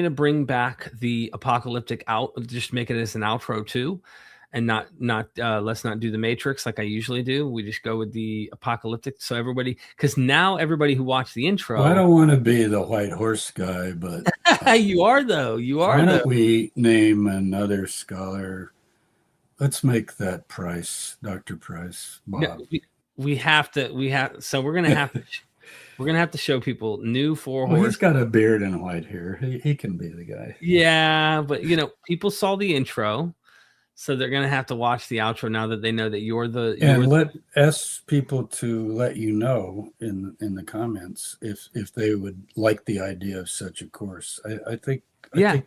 to bring back the apocalyptic just make it as an outro too? and not let's not do the Matrix like I usually do. We just go with the apocalyptic. So everybody, because now everybody who watched the intro, Well, I don't want to be the white horse guy, but you are though. You are why though. don't we name another scholar? Let's make that Price, Dr. Price, Bob. No, we have to. So we're gonna have to. We're gonna have to show people new four Well, horse. he's got a beard and white hair. He can be the guy. Yeah, but people saw the intro, so they're gonna have to watch the outro now that they know that you're the. Ask people to let you know in the comments if they would like the idea of such a course. I think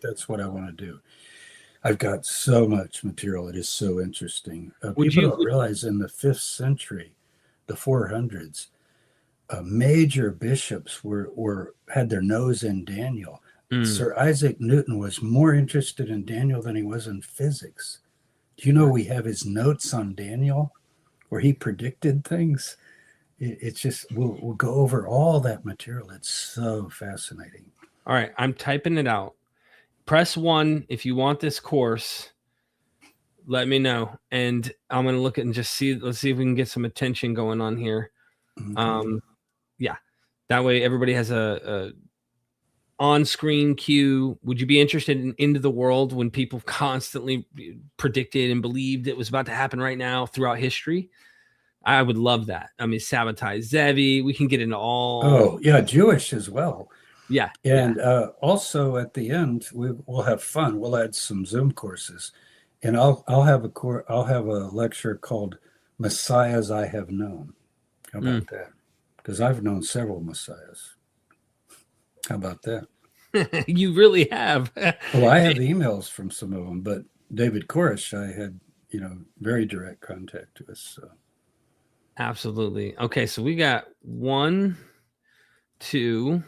that's what I want to do. I've got so much material. It is so interesting. People don't realize in the 5th century, the 400s, major bishops had their nose in Daniel. Sir Isaac Newton was more interested in Daniel than he was in physics. Do you know we have his notes on Daniel where he predicted things? It's just, we'll go over all that material. It's so fascinating. All right, I'm typing it out. Press 1 if you want this course. Let me know, and I'm gonna look at and just see. Let's see if we can get some attention going on here. Mm-hmm. Yeah, that way everybody has a on-screen cue. Would you be interested in Into the World when people constantly predicted and believed it was about to happen right now throughout history? I would love that. I mean, sabotage Zevi. We can get into all. Oh yeah, Jewish as well. Yeah, and also at the end we'll have fun. We'll add some Zoom courses, and I'll have a lecture called Messiahs I Have Known. How about that? Because I've known several messiahs. How about that? You really have. Well, I have emails from some of them, but David Koresh, I had very direct contact with. So. Absolutely. Okay, so we got 1, 2,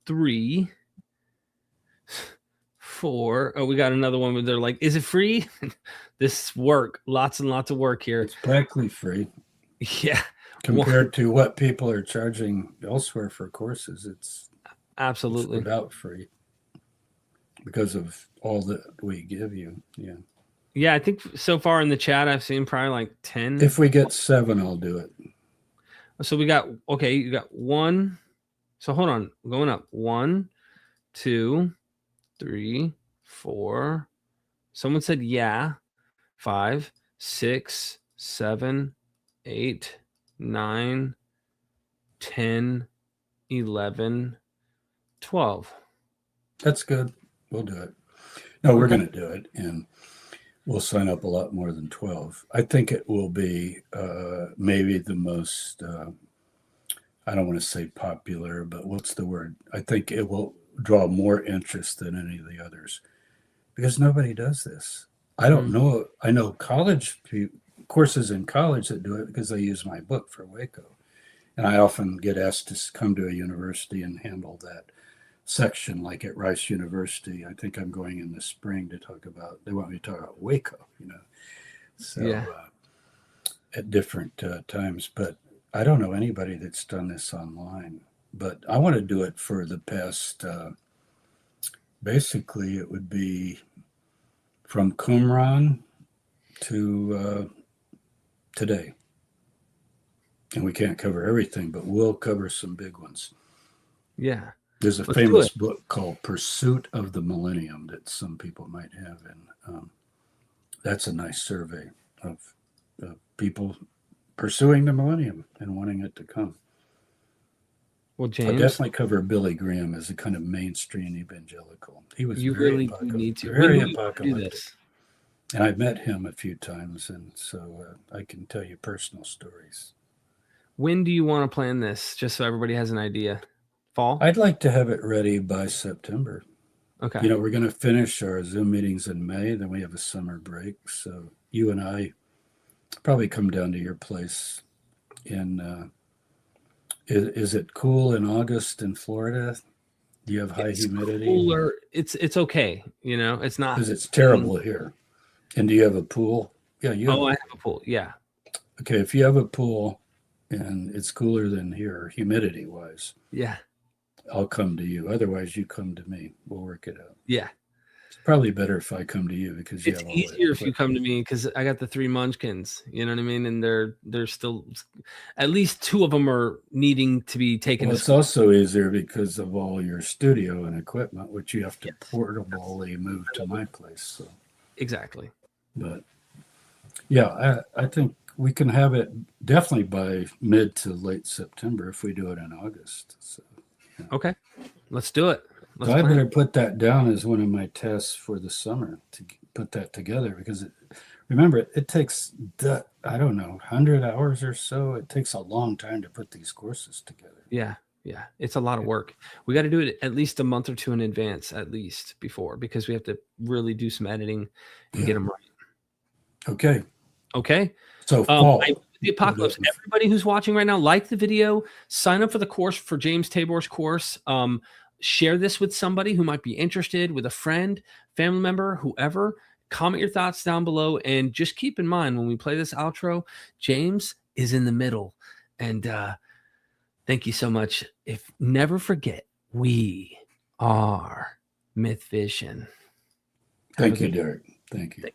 3, 4. Oh, we got another one where they're like, is it free? This work, lots and lots of work here. It's practically free. Yeah. Compared to what people are charging elsewhere for courses, it's absolutely without free because of all that we give you. Yeah. Yeah, I think so far in the chat, I've seen probably like 10. If we get 7, I'll do it. So we got, okay, you got 1. So hold on, going up. 1, 2, 3, 4. Someone said yeah. 5, 6, 7, 8, 9, 10, 11, 12. That's good. We'll do it. No, we're going to do it, and we'll sign up a lot more than 12. I think it will be maybe the most, I don't want to say popular, but what's the word? I think it will draw more interest than any of the others because nobody does this. I don't know. I know college courses in college that do it because they use my book for Waco. And I often get asked to come to a university and handle that section, like at Rice University. I think I'm going in the spring to talk about, they want me to talk about Waco, So yeah. At different times. But I don't know anybody that's done this online. But I want to do it for the past, basically it would be from Qumran to today. And we can't cover everything, but we'll cover some big ones. Yeah. There's a famous book called Pursuit of the Millennium that some people might have. And that's a nice survey of people pursuing the millennium and wanting it to come. Well, James, I'll definitely cover Billy Graham as a kind of mainstream evangelical. He was really do need to. Very apocalyptic. And I've met him a few times, and so I can tell you personal stories. When do you want to plan this, just so everybody has an idea? Fall? I'd like to have it ready by September. Okay. We're going to finish our Zoom meetings in May, then we have a summer break. So you and I probably come down to your place in, is it cool in August in Florida? Do you have high humidity? Cooler. It's okay. It's not. Because it's terrible here. And do you have a pool? Yeah, I have a pool. Yeah. Okay, if you have a pool and it's cooler than here, humidity-wise. Yeah. I'll come to you. Otherwise, you come to me. We'll work it out. Yeah. It's probably better if I come to you because you It's have all that easier if you equipment. come to me because I got the 3 munchkins, you know what I mean? And they're still, at least 2 of them are needing to be taken Well, to it's school. also easier because of all your studio and equipment, which you have to Yes. portably move to my place. So, Exactly. but yeah, I think we can have it definitely by mid to late September if we do it in August. So, Okay. Let's do it. Let's I plan. better put that down as one of my tests for the summer to put that together because remember, it takes, I don't know, 100 hours or so. It takes a long time to put these courses together. Yeah. Yeah. It's a lot of work. We got to do it at least a month or 2 in advance, at least before, because we have to really do some editing and get them right. Okay. Okay. So fall. The apocalypse. Everybody who's watching right now, like the video, sign up for the course, for James Tabor's course. Share this with somebody who might be interested, with a friend, family member, whoever. Comment your thoughts down below, and just keep in mind when we play this outro, James is in the middle. And thank you so much. Never forget, we are Myth Vision. Thank you, Derek. Thank you.